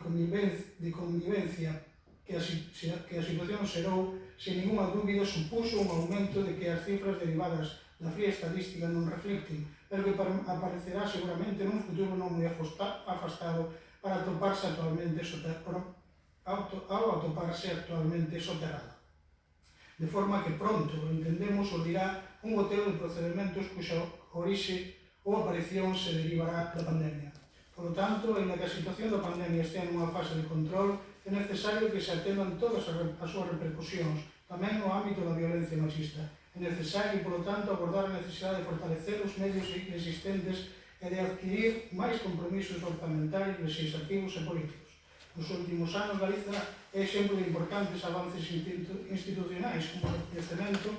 Speaker 5: convivencia que a situación xerou, sen ninguna dúbida, supuxo un aumento de que as cifras derivadas da fría estadística non reflecten, pero que aparecerá seguramente nun futuro non moi afastado para atoparse actualmente soterrado. De forma que pronto, entendemos, surdirá un goteo de procedimentos cuxa orixe ou aparición se derivará da pandemia. Por lo tanto, en que a situación da pandemia estea nunha fase de control, é necesario que se atendan todas as súas repercusións, tamén no ámbito da violencia machista. É necesario, por lo tanto, abordar a necesidade de fortalecer os medios existentes e de adquirir máis compromisos orçamentais, legislativos e políticos. Nos últimos anos, Galiza é exemplo de importantes avances institucionais como o recoñecemento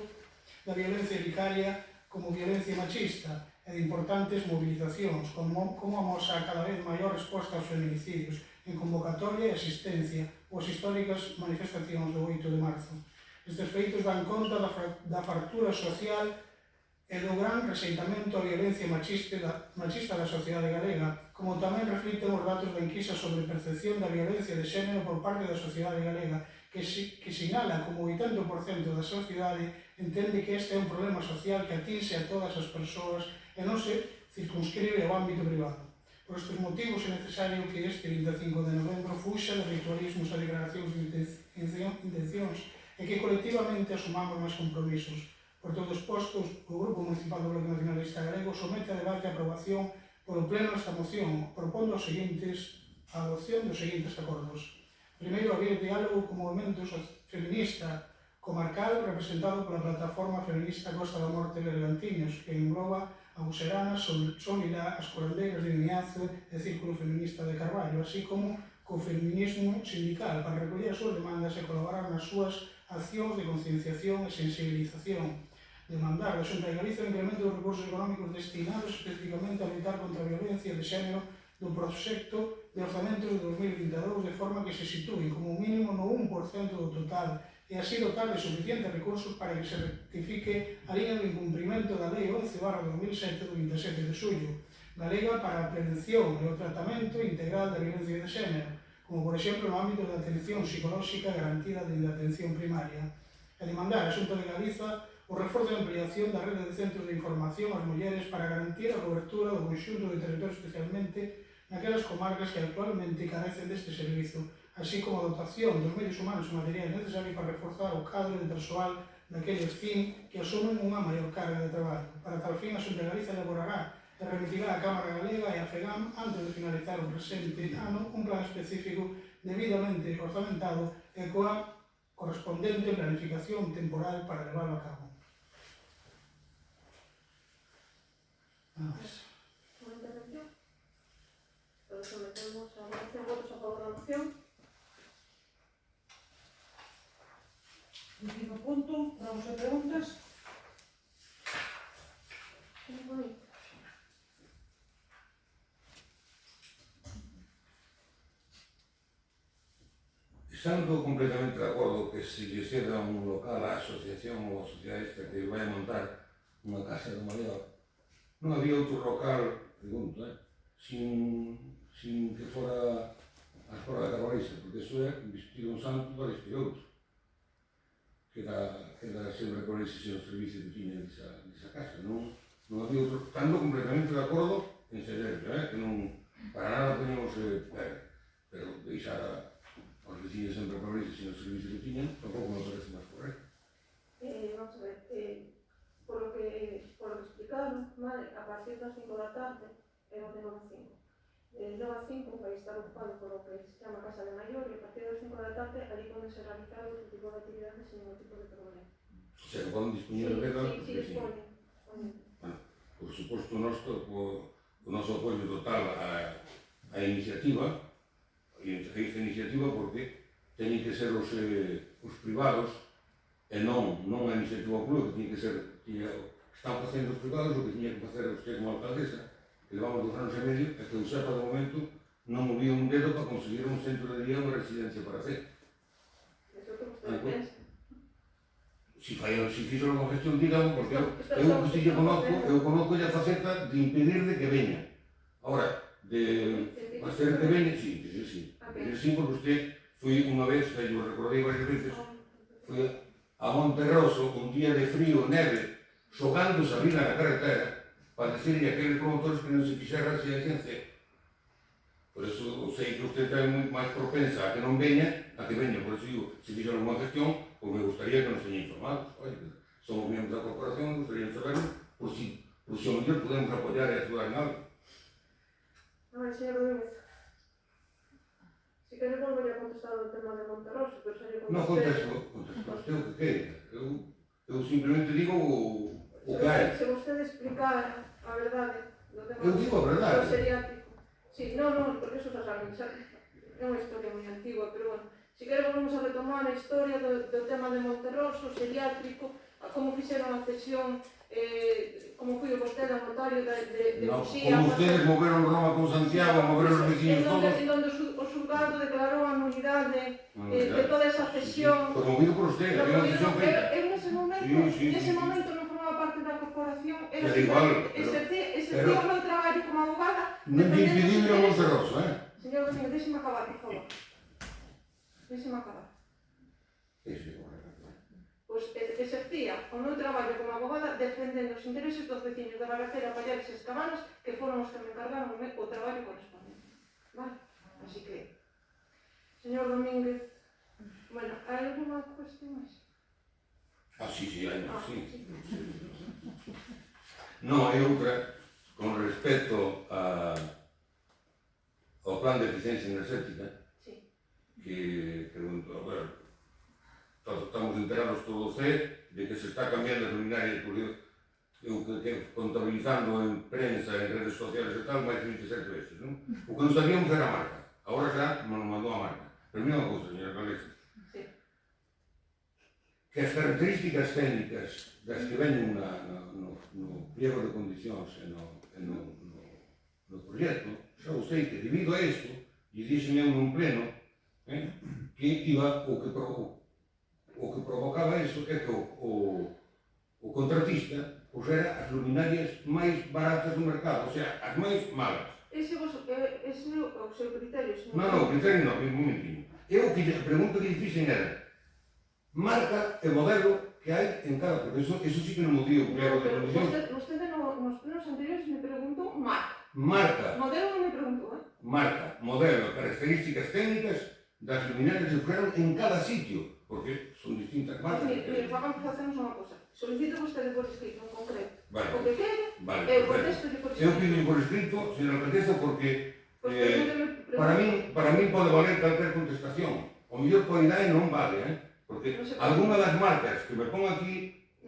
Speaker 5: da violencia vicaria como violencia machista e de importantes mobilizacións, como amosa a cada vez maior resposta aos feminicidios en convocatoria e asistencia ou as históricas manifestacións do 8 de marzo. Estes feitos dan conta da fractura social e do gran rexeitamento á violencia machista da sociedade galega, como tamén reflicten os datos da enquisa sobre percepción da violencia de xénero por parte da sociedade galega, que sinala como o 80% da sociedade entende que este é un problema social que atinxe a todas as persoas e non se circunscribe ao ámbito privado. Por estes motivos é necesario que este 25 de novembro fuxa de ritualismos e declaracións de intencións e que colectivamente asumamos máis compromisos. Por todos postos, o Grupo Municipal do Bloque Nacionalista Galego somete a debate e aprobación polo pleno esta moción, propondo a adopción dos seguintes acordos. Primeiro, abrir diálogo co movimento feminista comarcal representado pola plataforma feminista Costa da Morte Bergantiños, que engloba a Buserana, Solilá, as Corandeiras de Vimianzo e o Círculo Feminista de Carballo, así como co feminismo sindical para recoller as súas demandas e colaborar nas súas accións de concienciación e sensibilización. Demandar da Xunta de Galicia o incremento dos recursos económicos destinados especificamente a lutar contra a violencia de xénero do proxecto de orzamentos de 2022 de forma que se sitúe como mínimo no 1% do total e así dotar de suficientes recursos para que se rectifique a liña do incumprimento da Lei 11/2007 do 27 de xullo galega para a prevención e o tratamento integral da violencia de xénero, como por exemplo no ámbito da atención psicolóxica garantida dende a atención primaria, e demandar a Xunta de Galiza o o reforzo e ampliación da rede de centros de información ás mulleres para garantir a cobertura do conxunto de territorio, especialmente naquelas comarcas que actualmente carecen deste servizo, así como a dotación dos medios humanos e materiais necesarios para reforzar o cadro de persoal daqueles fin que asumen unha maior carga de traballo. Para tal fin, a Xunta de Galicia elaborará e remitirá á Cámara Galega e á FEGAM antes de finalizar o presente ano un plan específico debidamente orzamentado e coa correspondente planificación temporal para levarlo a cabo. Nada máis.
Speaker 1: Unha intervención. Pero sometemos a votación, votos a favor da moción.
Speaker 2: Último punto, vamos a preguntas.
Speaker 1: Moi bonito.
Speaker 3: Estando completamente de acordo que se lle ceda un local á asociación ou a sociedade esta que vai montar unha casa do maior, non había outro local, pregunto, sin que fora a Escola da Carballiza, porque iso é investir un santo para investir outro. Que era sempre con ese o servicio que tiña desa casa, non había outro, estando completamente de acordo en ceder, que non, para nada teníamos pero deixar aos vecinos sempre por isso, sin o servicio que tiñan, tampouco me parece máis correcto.
Speaker 1: Vamos a ver, por lo que explicaron, vale, a partir das 5 da tarde era de 9 a 5. De 9 a 5 vai estar ocupado por lo que se chama Casa de Maior e a partir das 5 da tarde ali poden ser realizar outro tipo de actividades sin ningún tipo de problema.
Speaker 3: O sea, que poden dispoñer de veda,
Speaker 1: Sí, dispoñen.
Speaker 3: Bueno, por suposto, o noso apoio total á iniciativa, e a esta iniciativa porque teñen que ser os privados e non a iniciativa club, que tiña que ser, están facendo os privados o que tiña que facer usted como alcaldesa, que levamos 2 anos e medio, e que eu sepa de momento non movía un dedo para conseguir un centro de día ou unha residencia para hacer.
Speaker 1: Eso que vostede pensa.
Speaker 3: Si fixo unha gestión, digamos, porque eu que si lle conozco a faceta de impedir de que veña. Ahora, de facer que veña, sí, porque usted foi unha vez, que eu recordei varias veces, foi a Monterroso, un día de frío, neve, xogándose a vida na carretera, para decirle a aqueles promotores que non se fixera a residencia. Por eso sei que usted é moi máis propensa a que non veña, por eso digo, se fixo unha gestión, pois me gustaría que nos teña informados. Oye, somos miembros da corporación, me gustaría saberlo, por si ao mellor podemos apoiar e ayudar en algo.
Speaker 1: A ver, señor Rodríguez, si quere volver a contestar o tema de Monterroso, pero se lle contesté...
Speaker 3: Non contesto usted o que queira. Eu simplemente digo o que hai.
Speaker 1: Se vostede explicar a verdade do tema
Speaker 3: Eu digo a verdade.
Speaker 1: do geriátrico. Sí, non, porque eso xa saben, é unha historia moi antigua, pero bueno, se quere volvemos a retomar a historia do tema de Monterroso, geriátrico, a como fixeron a cesión, como foi o vostede ao notario de Muxía.
Speaker 3: Como ustedes moveron Roma con Santiago, moveron os vecinos todos.
Speaker 1: En donde o xulgado declarou a nulidade de toda esa cesión.
Speaker 3: Promovido por usted, había unha cesión feita.
Speaker 1: Eu nese momento non formaba parte da corporación,
Speaker 3: Era igual,
Speaker 1: exercía o meu traballo como abogada.
Speaker 3: Non te impediu ir a Monterroso,
Speaker 1: Señor Domingo, déxeme acabar, por favor. Déxeme acabar. Pois exercía o meu traballo como abogada defendendo os intereses dos veciños da Baracera, Pallares e Escabanas, que foron os que me encargaron o traballo correspondente. Vale? Así que, señor Domínguez, bueno, hai alguna cuestión máis?
Speaker 3: Sí, hai, sí. Non, hai outra, con respecto ao plan de eficiencia energética, que pregunto, a ver, estamos enterados todos de que se está cambiando as luminarias, porque eu que contabilizando en prensa, en redes sociales e tal, máis de 27 veces, non? O que non sabíamos era a marca, agora xa nos mandou a marca. Pero mira unha cousa, señora Calesa, que as características técnicas das que veñen no pliego de condicións e no proxecto, xa o sei que debido a isto, e dixen eu nun pleno, que iba o que provocaba iso é que o contratista puxera as luminarias máis baratas do mercado, o sea, as máis malas.
Speaker 1: Ese é o seu criterio, señor?
Speaker 3: Non, o criterio non, un momentinho. Eu que a pregunta que lle fixen era marca e modelo que hai en cada, porque eso sí que non mo dio o pliego
Speaker 1: No,
Speaker 3: de
Speaker 1: pero
Speaker 3: condicións.
Speaker 1: vostede nos plenos anteriores me preguntou marca.
Speaker 3: Marca,
Speaker 1: Modelo non me preguntou,
Speaker 3: marca, modelo, características técnicas das luminarias que fueron en cada sitio, porque son distintas marcas.
Speaker 1: Mire, facemos unha cosa. Solicito vostede por escrito en concreto
Speaker 3: Vale,
Speaker 1: o que quere,
Speaker 3: vale,
Speaker 1: eu
Speaker 3: perfecto.
Speaker 1: contesto por
Speaker 3: Eu
Speaker 1: escrito.
Speaker 3: pido por escrito, señora alcaldesa, porque
Speaker 1: Pois pregúnteme,
Speaker 3: para min pode valer calquer contestación. O mellor por idade non vale, porque
Speaker 1: Non se preocupe.
Speaker 3: algunha das marcas que me pon aquí,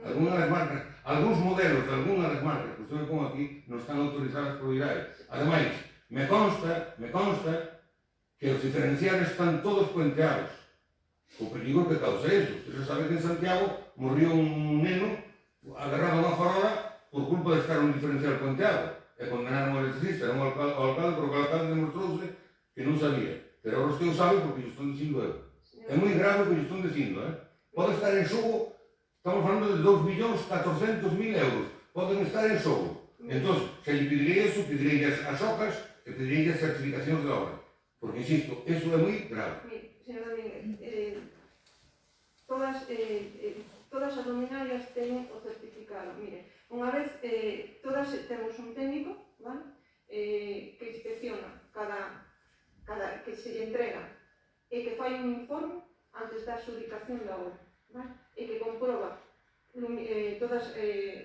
Speaker 3: algunha das marcas, algúns modelos de algunha das marcas que usted me pon aquí non están autorizadas por idade. Ademais, me consta que os diferenciales están todos puenteados. O perigo que causa eso. Usted sabe que en Santiago morrió un neno agarrado a unha farola por culpa de estar un diferencial puenteado. E condenaron ao electricista, non ao alcalde, porque o alcalde demostrouse que non sabía. Pero ahora usted o sabe porque yo estou dicindo eu. É moi grave o que yo estou dicindo, Pode estar en xogo, estamos falando de 2.400.000 euros. Poden estar en xogo. Entón, se lle pedirei eso, pedirei as ocas e pedirei as certificacións de obra. Porque, insisto, eso é moi grave.
Speaker 1: Mire, señor Domínguez, todas as luminarias teñen o certificado. Mire, unha vez todas temos un técnico, vale? Que inspecciona cada que se lle entrega e que fai un informe antes da adjudicación da obra, vale? E que comproba todos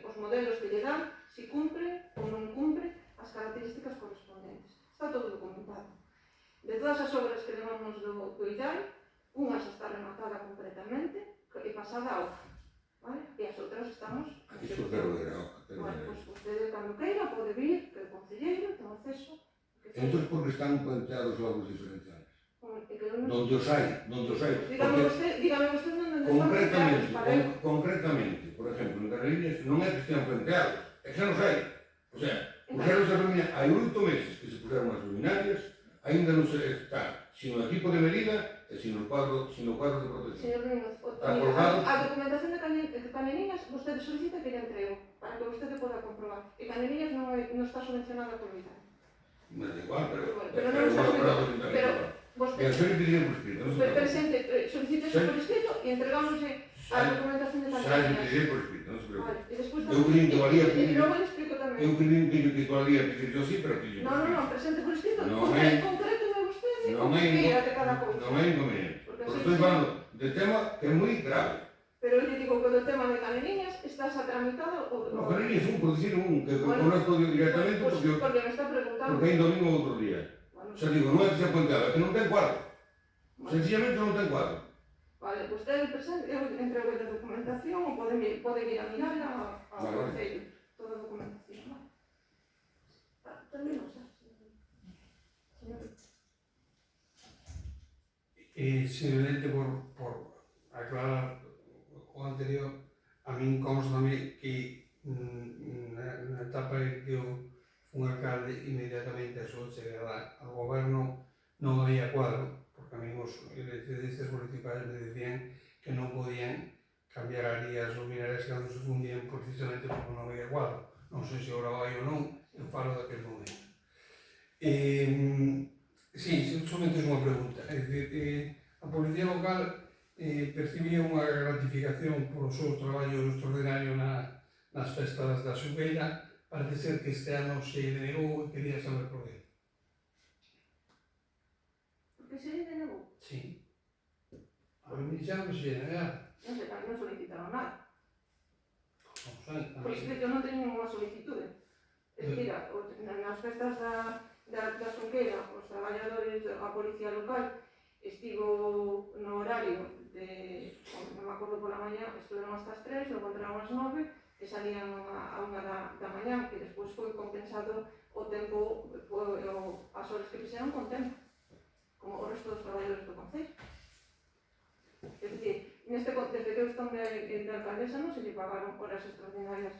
Speaker 1: os modelos que lle dan, se cumpre ou non cumpre as características correspondentes. Está todo documentado. De todas as obras que levamos do IDAI, unha xa está rematada completamente e pasada a OCA, vale? E as outras estamos...
Speaker 3: Iso quero ver a OCA.
Speaker 1: Bueno, pois vostede cando queira pode vir, que o concelleiro ten acceso.
Speaker 3: Entón, por que están puenteados logo os diferenciales?
Speaker 1: Donde
Speaker 3: os hai.
Speaker 1: Dígame vostede onde están
Speaker 3: Concretamente, por exemplo, en Carrerillas non é que estean puenteados, é que xa nos hai. O sea, puxeron as luminarias, hai 8 meses que se puxeron as luminarias, ainda non se está, sino o equipo de medida e sino o cuadro de protección.
Speaker 1: Señor Domínguez, a documentación de Caneliñas vostede solicita que lle entrego para que vostede poda comprobar. E Caneliñas non está subvencionada por IDAI.
Speaker 3: Me da igual,
Speaker 1: pero non está subvencionada. Pero vostede...
Speaker 3: Pero pediría por escrito, non se preocupe.
Speaker 1: Presente, solicite eso por escrito e entregámosle a documentación de
Speaker 3: Xa lle
Speaker 1: Caneliñas.
Speaker 3: pediría por escrito, non se preocupe.
Speaker 1: Vale, e despois...
Speaker 3: Eu creí que valía
Speaker 1: E
Speaker 3: pedir...
Speaker 1: logo le explico tamén.
Speaker 3: Eu creí que valía pedir yo sí, pero pediría por escrito.
Speaker 1: Non, presente por escrito.
Speaker 3: Non é...
Speaker 1: Concréteme vostede o
Speaker 3: Non
Speaker 1: que
Speaker 3: é...
Speaker 1: queira de cada cousa.
Speaker 3: Non é inconveniente.
Speaker 1: Porque
Speaker 3: Porque
Speaker 1: así
Speaker 3: estou
Speaker 1: sí.
Speaker 3: falando de tema que é moi grave.
Speaker 1: Pero eu lle digo que do tema de Caneliñas estás a tramitado o...
Speaker 3: No, Caneliñas por decir un, que
Speaker 1: Bueno,
Speaker 3: conozco directamente
Speaker 1: pues,
Speaker 3: porque
Speaker 1: me está preguntando.
Speaker 3: ainda o mismo outro día.
Speaker 1: Bueno,
Speaker 3: Xa digo, non é que sea puenteado, é que non ten cuadro.
Speaker 1: vale.
Speaker 3: Sencillamente non ten cuadro.
Speaker 1: Vale, vostede presente, eu entrego a documentación ou pode vir a mirarla ao
Speaker 3: Vale.
Speaker 1: concello. Toda a documentación, vale. Termino xa.
Speaker 4: Simplemente por aclarar o anterior, a min constame que na etapa en que eu fui alcalde inmediatamente a súa chegada ao goberno non había cuadro, porque a mí os electricistas municipais me decían que non podían cambiar ali as luminarias cando se fundían precisamente porque non había cuadro. Non sei se ora vai ou non, eu falo daquele momento. Sí, somente é unha pregunta. É dicir, a Policía Local percibía unha gratificación por o seu traballo extraordinario nas festas da Xubeira. Parece ser que este ano se denegou e quería saber por qué.
Speaker 1: Porque se lle denegou?
Speaker 4: Sí. A mí xa non se denegara.
Speaker 1: Non sei, non solicitaron nada.
Speaker 4: Non sei, a
Speaker 1: Por
Speaker 4: mí...
Speaker 1: escrito non teño ninguna solicitude. É dicir, nas festas da Xunqueira, os traballadores da Policía Local estivo no horario de, non me acordo pola mañá, estuveron hasta as 3, logo entraron as 9, que salían a 1 da mañá, que despois foi compensado o tempo, as horas que fixeron con tempo, como o resto dos traballadores do Concello. É dicir, desde que eu estou de alcaldesa non se lle pagaron horas extraordinarias.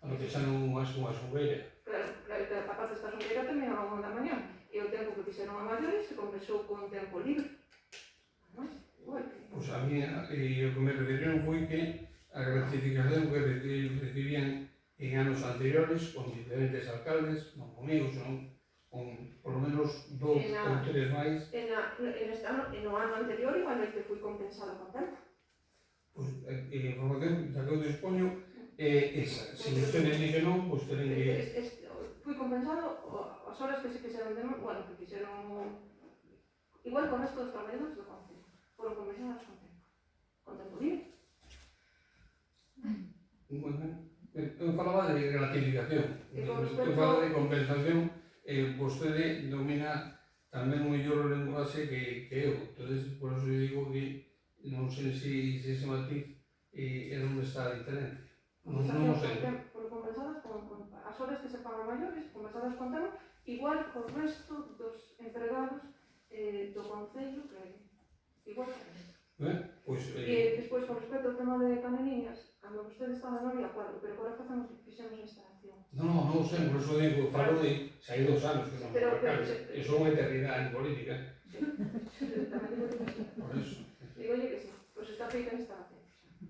Speaker 4: A lo que xa non máis unha Xubeira.
Speaker 1: Claro, a parte desta Xunqueira terminaba a 1 da mañá, e o tempo que fixeron a maiores se compensou con tempo libre.
Speaker 4: Pois a mí, o que me referiron foi que a gratificación que recibían en anos anteriores con diferentes alcaldes, non comigo, senón con por lo menos 2 ou 3 máis.
Speaker 1: No ano anterior igualmente fui compensado con tempo.
Speaker 4: Pois, a información da que eu dispoño é esa. Se vostede dice non, pois tenen que...
Speaker 1: Fui compensado as horas que se quixeron bueno, que quixeron igual con resto dos traballadores do Concello. Foron compensadas con tempo libre.
Speaker 4: Eu falaba de relativización, eu falaba de compensación, vostede domina tamén o mellor o lenguaxe que eu, entonces por eso eu digo que non sei se ese matiz é onde está a diferencia. Non o sei.
Speaker 1: Foron compensadas con as horas que se pagan maiores, compensadas con tempo, igual co resto dos empregados do Concello que igual que eles.
Speaker 4: Pois,
Speaker 1: E despois, con respecto ao tema de Caneliñas, cando vostede estaba non había acordo, pero agora fixemos a instalación.
Speaker 4: non o sei, por eso digo, falo de xa hai 2 anos que non me alcanza. Eso é unha eternidade en política.
Speaker 1: Tamén digo que sí.
Speaker 4: Por eso.
Speaker 1: Digolle que sí, pois está feita a instalación.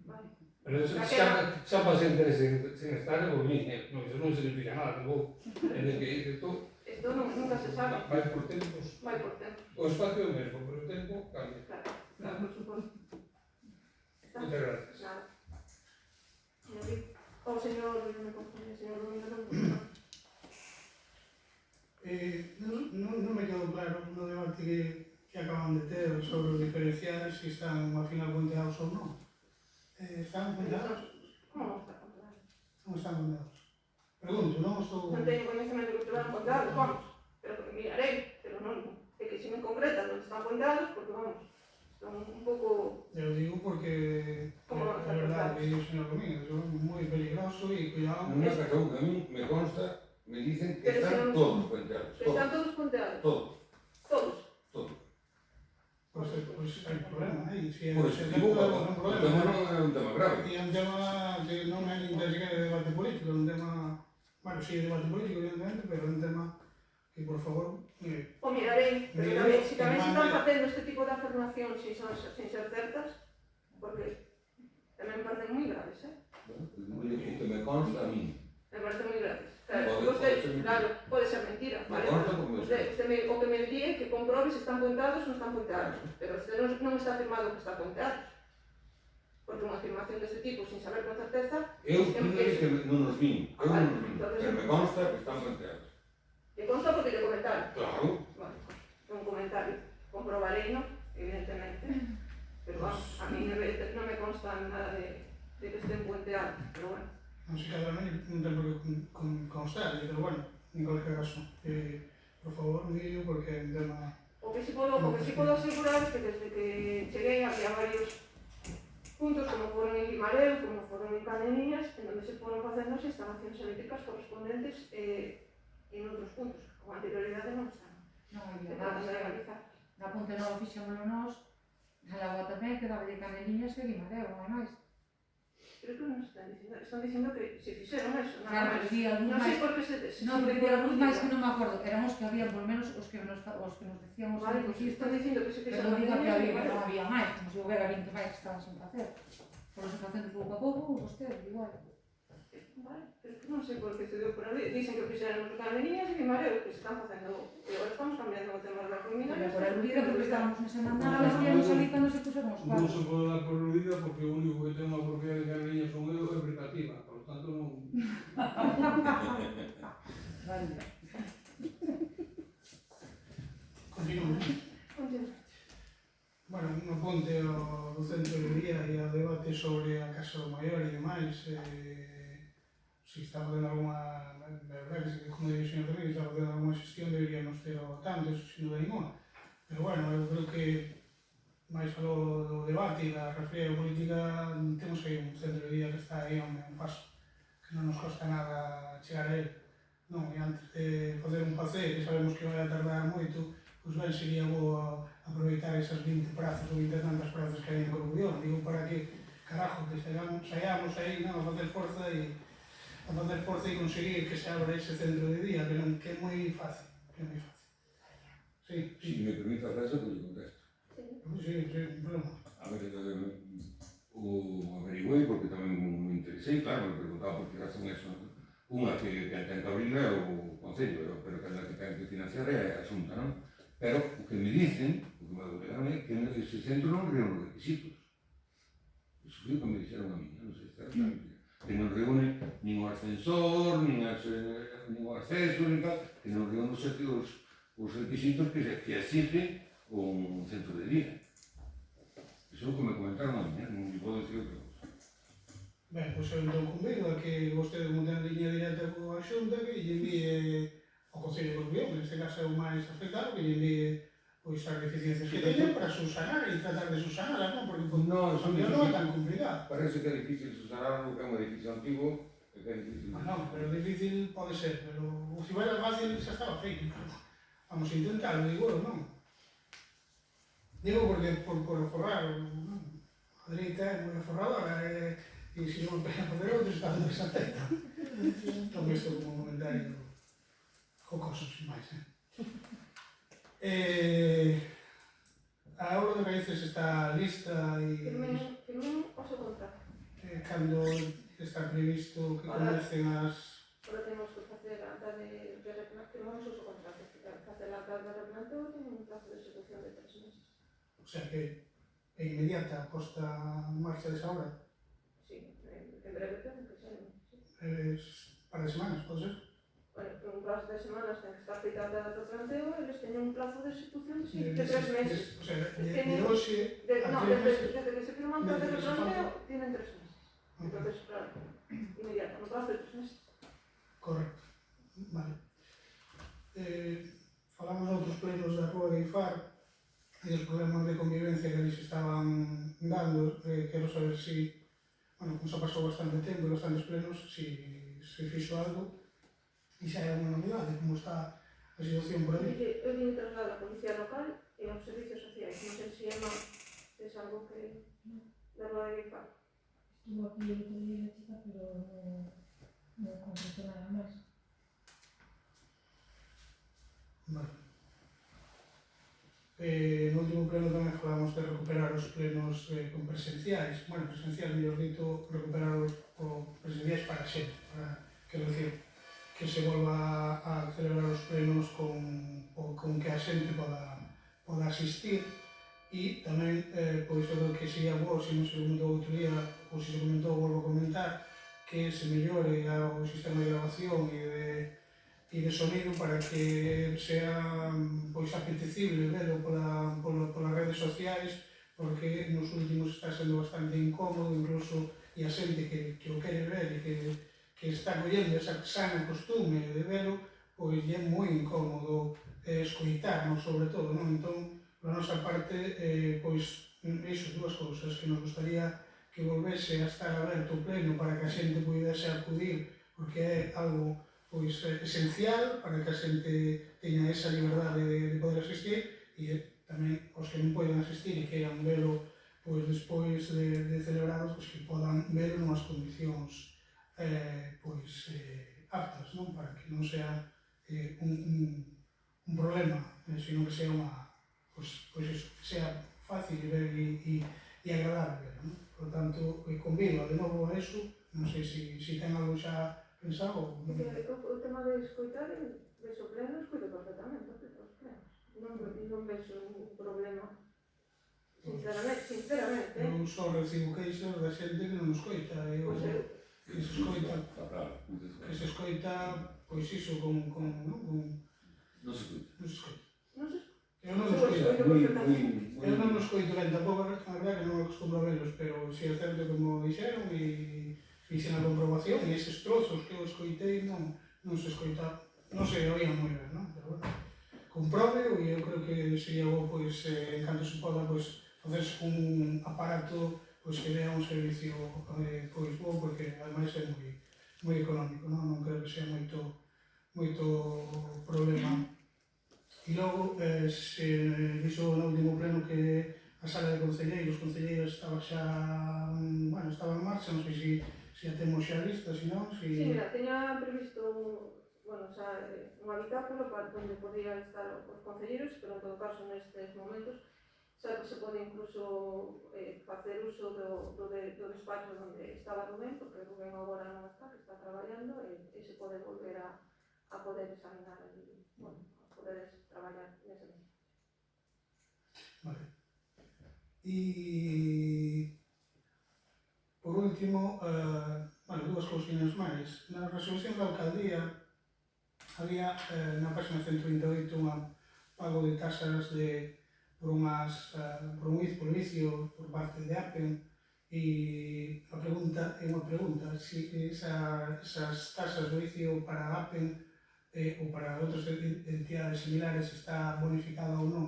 Speaker 1: Vale.
Speaker 4: Pero xa pasei sen estar por mí, non, eso non significa nada, tampouco. É de que isto
Speaker 1: Isto nunca se sabe.
Speaker 4: vai por tempos.
Speaker 1: Vai por tempo.
Speaker 4: O espacio é o mesmo, pero o tempo cambia.
Speaker 1: Claro, por suposto.
Speaker 4: Muchas gracias.
Speaker 1: Nada. O señor, non me confunde, señor Domínguez non
Speaker 5: Non me quedou claro no debate que acaban de ter sobre os diferenciais se están ao final ponteados ou non. Están ponteados?
Speaker 1: Como non está controlado?
Speaker 5: Non están ponteados. Pregunto, non estou...
Speaker 1: Non teño coñecemento que estiveran contados, vamos, pero que mirarei, pero non, é que se me concretan onde están contados, porque vamos, son un pouco...
Speaker 5: Eu digo porque
Speaker 1: Como
Speaker 5: é verdade que o señor Domínguez é moi peligroso e cuidado.
Speaker 3: Non me pasou, a mí me consta, me dicen que
Speaker 1: Pero
Speaker 3: están
Speaker 1: si non-
Speaker 3: todos cuenteados.
Speaker 1: Están todos contados,
Speaker 3: Todos.
Speaker 1: todos.
Speaker 3: Todos.
Speaker 5: Pois hai problema, aí. Se
Speaker 3: Por eso digo,
Speaker 5: é
Speaker 3: o
Speaker 5: un
Speaker 3: tema
Speaker 5: problema.
Speaker 3: non é un tema grave.
Speaker 5: E é un tema que non é nin tan siquiera de debate político, é un tema... Bueno, sí, de debate político, evidentemente, pero é un tema que, por favor...
Speaker 1: O mirarei, pero
Speaker 5: Mirarei,
Speaker 1: tamén, si tamén se están
Speaker 5: mande-
Speaker 1: facendo este tipo de afirmacións sin ser certas, porque tamén me parecen moi graves,
Speaker 3: O que me consta a mí.
Speaker 1: Me parecen moi graves. Claro,
Speaker 3: Pode
Speaker 1: usted,
Speaker 3: ser mentira.
Speaker 1: claro, pode ser mentira,
Speaker 3: Me
Speaker 1: vale?
Speaker 3: consta como
Speaker 1: O que me di é que comprobe se están contados ou non están contados, pero usted non está afirmado que está contados. Porque unha afirmación deste tipo, sin saber con certeza,
Speaker 3: Eu dime que non nos vin, eu non nos vin,
Speaker 1: Entonces-
Speaker 3: pero me consta que están cuenteados.
Speaker 1: le consta porque le comentaron.
Speaker 3: Claro.
Speaker 1: Bueno, pues, un comentario, comprobarei, ¿no? Evidentemente, pero vamos, a mí non me consta nada de que estén puenteados, pero bueno.
Speaker 5: Non sei cada non ten por que constar, pero bueno, en cualquier caso, por favor, dío porque é un tema...
Speaker 1: O que sí puedo asegurar es que desde que cheguei había varios puntos, como foron en Guimareu, como foron en Caneliñas, en donde se foron facendo as instalacións eléctricas correspondentes en outros puntos, que con anterioridade non están.
Speaker 6: Non
Speaker 1: Se
Speaker 6: había
Speaker 1: tratan de
Speaker 6: nada.
Speaker 1: legalizar.
Speaker 6: Na Ponte Nova fixémolo nós, na Lagoa tamén quedaba de Caneliñas e Guimareu, non hai máis.
Speaker 1: Creo que non están dicindo que se fixeron eso,
Speaker 6: Claro,
Speaker 1: nada máis.
Speaker 6: pero di algún
Speaker 1: Non sei
Speaker 6: máis.
Speaker 1: por que se
Speaker 6: Non, porque di algún máis que non me acordo, eran os que había, por menos os que nos decían os
Speaker 1: Vale, pues están
Speaker 6: electricistas,
Speaker 1: dicindo que se
Speaker 6: pero
Speaker 1: fixeron
Speaker 6: non diga que
Speaker 1: Caneliñas,
Speaker 6: había, que
Speaker 1: vale.
Speaker 6: non había máis, como se houbera 20 máis que estaban sin facer. Por eso facendo pouco a pouco, vostede, igual.
Speaker 1: Vale, pero que non sei por que se deu por ali. Dicen que fixeron os Caneliñas e Guimareu, que se están facendo. E agora estamos cambiando o tema das
Speaker 6: Pero
Speaker 1: luminarias.
Speaker 6: por aludida, porque estábamos nese mandado,
Speaker 4: No,
Speaker 6: estíamos ali cando se puxeron os
Speaker 4: Non
Speaker 6: cuadros.
Speaker 4: se pode dar por aludida porque o único que ten unha propiedade de Caneliñas son eu é privativa, por tanto non...
Speaker 6: Vale.
Speaker 5: Continuamos.
Speaker 1: Continúa.
Speaker 5: Bueno, un apunte ao centro de día e ao debate sobre a Casa do Maior e demais, se está facendo alguna, de verdade, que como dixo o señor Domínguez, está facendo alguna xestión, deberíamos ter ao tanto, eso sin duda ninguna. Pero bueno, eu creo que máis falou do debate e da refriega política, temos aí un centro de día que está aí a un paso, que non nos costa nada chegar a él. Non, e antes de facer un paseo, que sabemos que vai a tardar moito, pois ben sería bo aproveitar esas 20 prazas ou 20 tantas prazas que hai en Corcubión, digo para que, carajo, que saiamos aí, non, a facer forza e conseguir que se abra ese centro de día, que é moi fácil, que é moi fácil. Sí,
Speaker 3: Si me permite a frase, pues yo contesto.
Speaker 5: sí, un problema.
Speaker 3: A ver, o averiguei porque tamén me interesei, claro, me preguntaba por que razón eso. Unha que ten que abrirla é o Concello, pero que a que ten que financiar é a Xunta, non? Pero o que me dicen, o que me adolegaron é que ese centro non reúne os requisitos. Eso foi o que me dixeron a mí, non sei se era que non reúne nin o ascensor, nin o acceso, nin tal, que non reúne os requisitos que exige un centro de día. Iso é o que me comentaron a mí, non me podo dicir outra cosa.
Speaker 5: Ben, pois eu entón convido a que vostede como ten liña directa coa Xunta que lle envíe ao Concello de Corbión, que neste caso é o máis afectado, que lle envíe pois as deficiencias que teñen para subsanar e tratar de subsanarlas, non? Porque
Speaker 3: No,
Speaker 5: o cambio non é tan complicado.
Speaker 3: Parece que é difícil subsanar algo que é un edificio antigo e que é difícil.
Speaker 5: Non, pero difícil pode ser, pero se vai a fácil xa estaba feito. Vamos a intentarlo, digo, non? Digo porque por aforrar, non? A dereita é moi aforradora e se non pega por outro está dando esa teta. Tomo isto como un comentario jocoso, sin máis, A obra de raíces está lista
Speaker 1: Firmen o seu contrato.
Speaker 5: cando está previsto que comecen as...
Speaker 1: Ahora temos que facer a ata de replanteo, firmamos o seu contrato. Facer a ata de replanteo ten un plazo de execución de 3 meses.
Speaker 5: O sea que é inmediata a posta en marcha desa obra.
Speaker 1: Sí, en breve ten que ser.
Speaker 5: Para semanas, pode ser?
Speaker 1: Bueno, un plazo de semanas ten que estar feita a ata de replanteo, eles teñen un plazo de execución de 3 meses.
Speaker 5: O sea, de hoxe a 3 meses.
Speaker 1: Desde que se firma a ata de replanteo, tienen 3 meses. Entonces, claro, inmediata, no plazo de 3 meses.
Speaker 5: Correcto. Vale. Falamos de outros plenos da Rúa de Ifar e dos problemas de convivencia que ali se estaban dando. Quero saber se, bueno, como xa pasou bastante tempo e bastantes plenos, se fixo algo e xa é unha novidade, como está a situación por ali.
Speaker 1: Eu vim trasladar a policía local e aos servicios sociais. Non sei se é algo que da Rúa de Ifar.
Speaker 6: Estuvo aquí el otro día la chica, pero no concretó nada más.
Speaker 5: Vale. No último pleno tamén falamos de recuperar os plenos con presenciais. Bueno, presenciais, mellor dito, recuperar os presenciais para sempre. Quero dicir, que se volva a celebrar os plenos con que a xente poda asistir e tamén, pois, eu creo que sería bo, se non se comentou outro día, ou se se comentou, volvo a comentar, que se mellore o sistema de grabación e de sonido para que sea pois apetecible velo polas redes sociais, porque nos últimos está sendo bastante incómodo, incluso e a xente que o quere ver e que está collendo esa sana costume de velo, pois é moi incómodo escoitarnos sobre todo, non? Entón, por a nosa parte, pois, iso, dúas cousas, que nos gustaría que volvese a estar aberto o pleno para que a xente pudese acudir, porque é algo pois esencial para que a xente teña esa liberdade de poder asistir e tamén os que non poden asistir e queiran velo pois despois de celebrados, pois que podan velo nas condicións pois aptas, non? Para que non sea un problema, sino que sea unha pois iso, que sea fácil de ver e agradable, non? Por tanto, convido de novo a eso, non sei se ten algo xa pensado.
Speaker 1: O tema de escoitar, vexo pleno, escoito perfectamente os plenos. Non vexo un problema. Sinceramente.
Speaker 5: Eu só recibo queixas da xente que non escoita. Que se escoita, pois iso, non se escoita. Eu non os escoito ben, tampouco, a verdade que non acostumbro a velos, pero si é certo como dixeron e fixen a comprobación e eses trozos que eu escoitei non se escoita, non se oían moi ben, non? Pero bueno, compróbeo e eu creo que sería bo, pois, en canto se poda, pois, facerse un aparato pois que dea un servicio pois bo, porque ademais é moi económico, non creo que sea moito problema. E logo, se dixo no último pleno que a sala de concelleiros estaba xa, bueno, estaba en marcha, non sei se a temos xa lista, se non,
Speaker 1: Sí, mira, teña previsto, bueno, xa un habitáculo onde podían estar os concelleiros, pero en todo caso nestes momentos xa que se pode incluso facer uso do despacho onde estaba Rubén, porque Rubén agora non está, que está traballando, e se pode volver a poder examinar e, bueno, a poder traballar nese mesmo.
Speaker 5: Vale. E último, dúas cousiñas máis. Na resolución da alcaldía había na página 128 un pago de tasas por un vicio por parte de Appen, e a pregunta é unha pregunta, se esas tasas de vicio para Appen ou para outras entidades similares está bonificada ou non,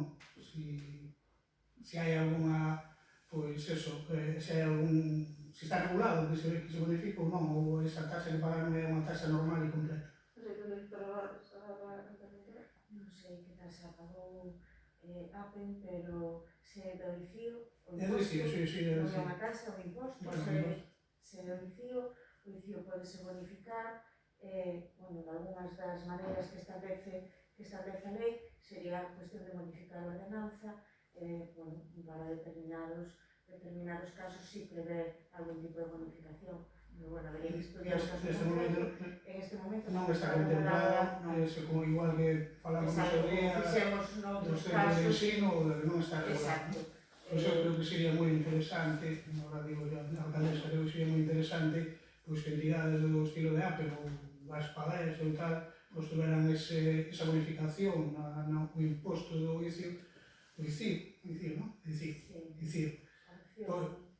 Speaker 5: se hai alguna, pois eso, se está regulado que se bonifica ou non, ou esa tasa que pagaron é unha tasa normal e completa.
Speaker 1: Non sei, que estaba
Speaker 7: Non sei que tasa pagou Appen, pero se é do vicio, o
Speaker 5: É dicir,
Speaker 7: imposto,
Speaker 5: é
Speaker 7: non é
Speaker 5: dicir.
Speaker 7: unha tasa, o imposto, se é o vicio podese bonificar, bueno, algunhas das maneiras que establece a lei sería cuestión de modificar a ordenanza, bueno, para determinados casos si prever algún tipo de bonificación. Pero bueno, habría que estudiar o caso concreto. En este momento
Speaker 5: Non está contemplada, como igual que falamos no seu día,
Speaker 7: fixemos
Speaker 5: do
Speaker 7: noutros
Speaker 5: centro de
Speaker 7: casos.
Speaker 5: ensino, non está regulado.
Speaker 7: Exacto.
Speaker 5: Pois eu creo que sería moi interesante, agora digo yo, a alcaldesa, creo que sería moi interesante pois que entidades do estilo de Appen ou as palés ou tal, pois tuveran esa bonificación no imposto do vicio, non?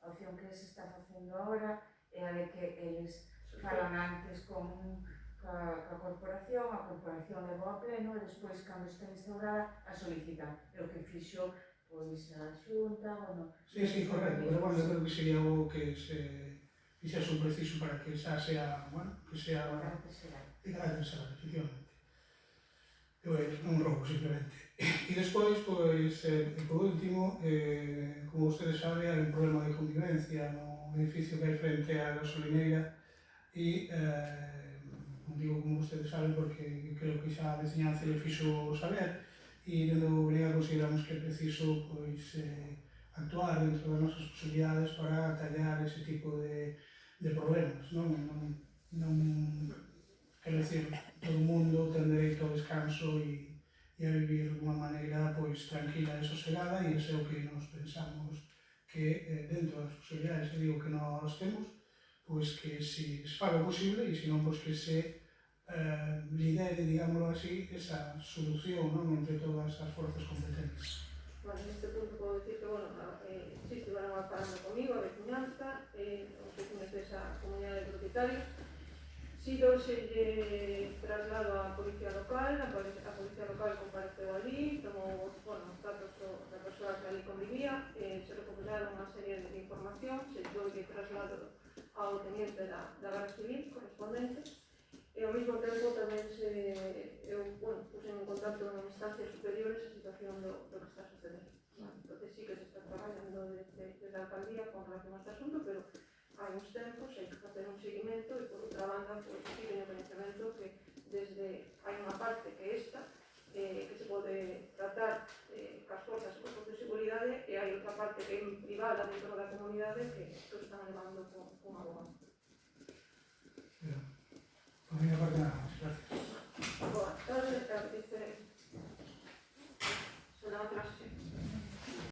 Speaker 7: A opción que se está facendo agora é a de que eles falan antes ca corporación, a corporación levou a pleno e despois, cando está instaurada, a solicitar. É o que fixo pois a Xunta, bueno...
Speaker 5: Sí, correcto, pero bueno, eu creo que sería algo que se fixese un preciso para que xa sea, bueno, que sea de carácter xeral, efectivamente. Un robo, simplemente. E despois, pois, por último, como ustedes saben, hai un problema de convivencia no edificio que hai frente á gasolineira e, non digo como ustedes saben porque creo que xa a veciñanza lle fixo saber, e dende o Obrega consideramos que é preciso pois, actuar dentro das nosas posibilidades para tallar ese tipo de problemas. Quero dicir, todo o mundo ten dereito ao descanso e a vivir dunha maneira pois, tranquila e sosegada, e iso é o que nos pensamos que dentro das posibilidades que digo que nós temos, pois que se faga posible e senón pois que se lidere, digámoslo así, esa solución entre todas as forzas competentes.
Speaker 1: Bueno, neste punto podo dicir que, bueno, si estiveron falando comigo, a veciñanza, os veciños desa comunidade de propietarios, sido se lle traslado á policía local, a policía local compareceu allí, tomou, bueno, os datos da persoa que allí convivía, se recuperaron unha serie de información, se doulle traslado ao teniente da Garda Civil correspondente, e ao mesmo tempo tamén puse en contacto con instancias superiores a situación do que está sucedendo. Entón, sí que se está traballando desde a alcaldía con relación a este asunto, pero hai uns tempos hai que facer un seguimento e, por outra banda, pois, sí teño conhecemento que hai unha parte que esta, que se pode tratar cas forzas e cos de seguridade, e hai outra parte que é privada dentro da comunidade que están levando con abogado.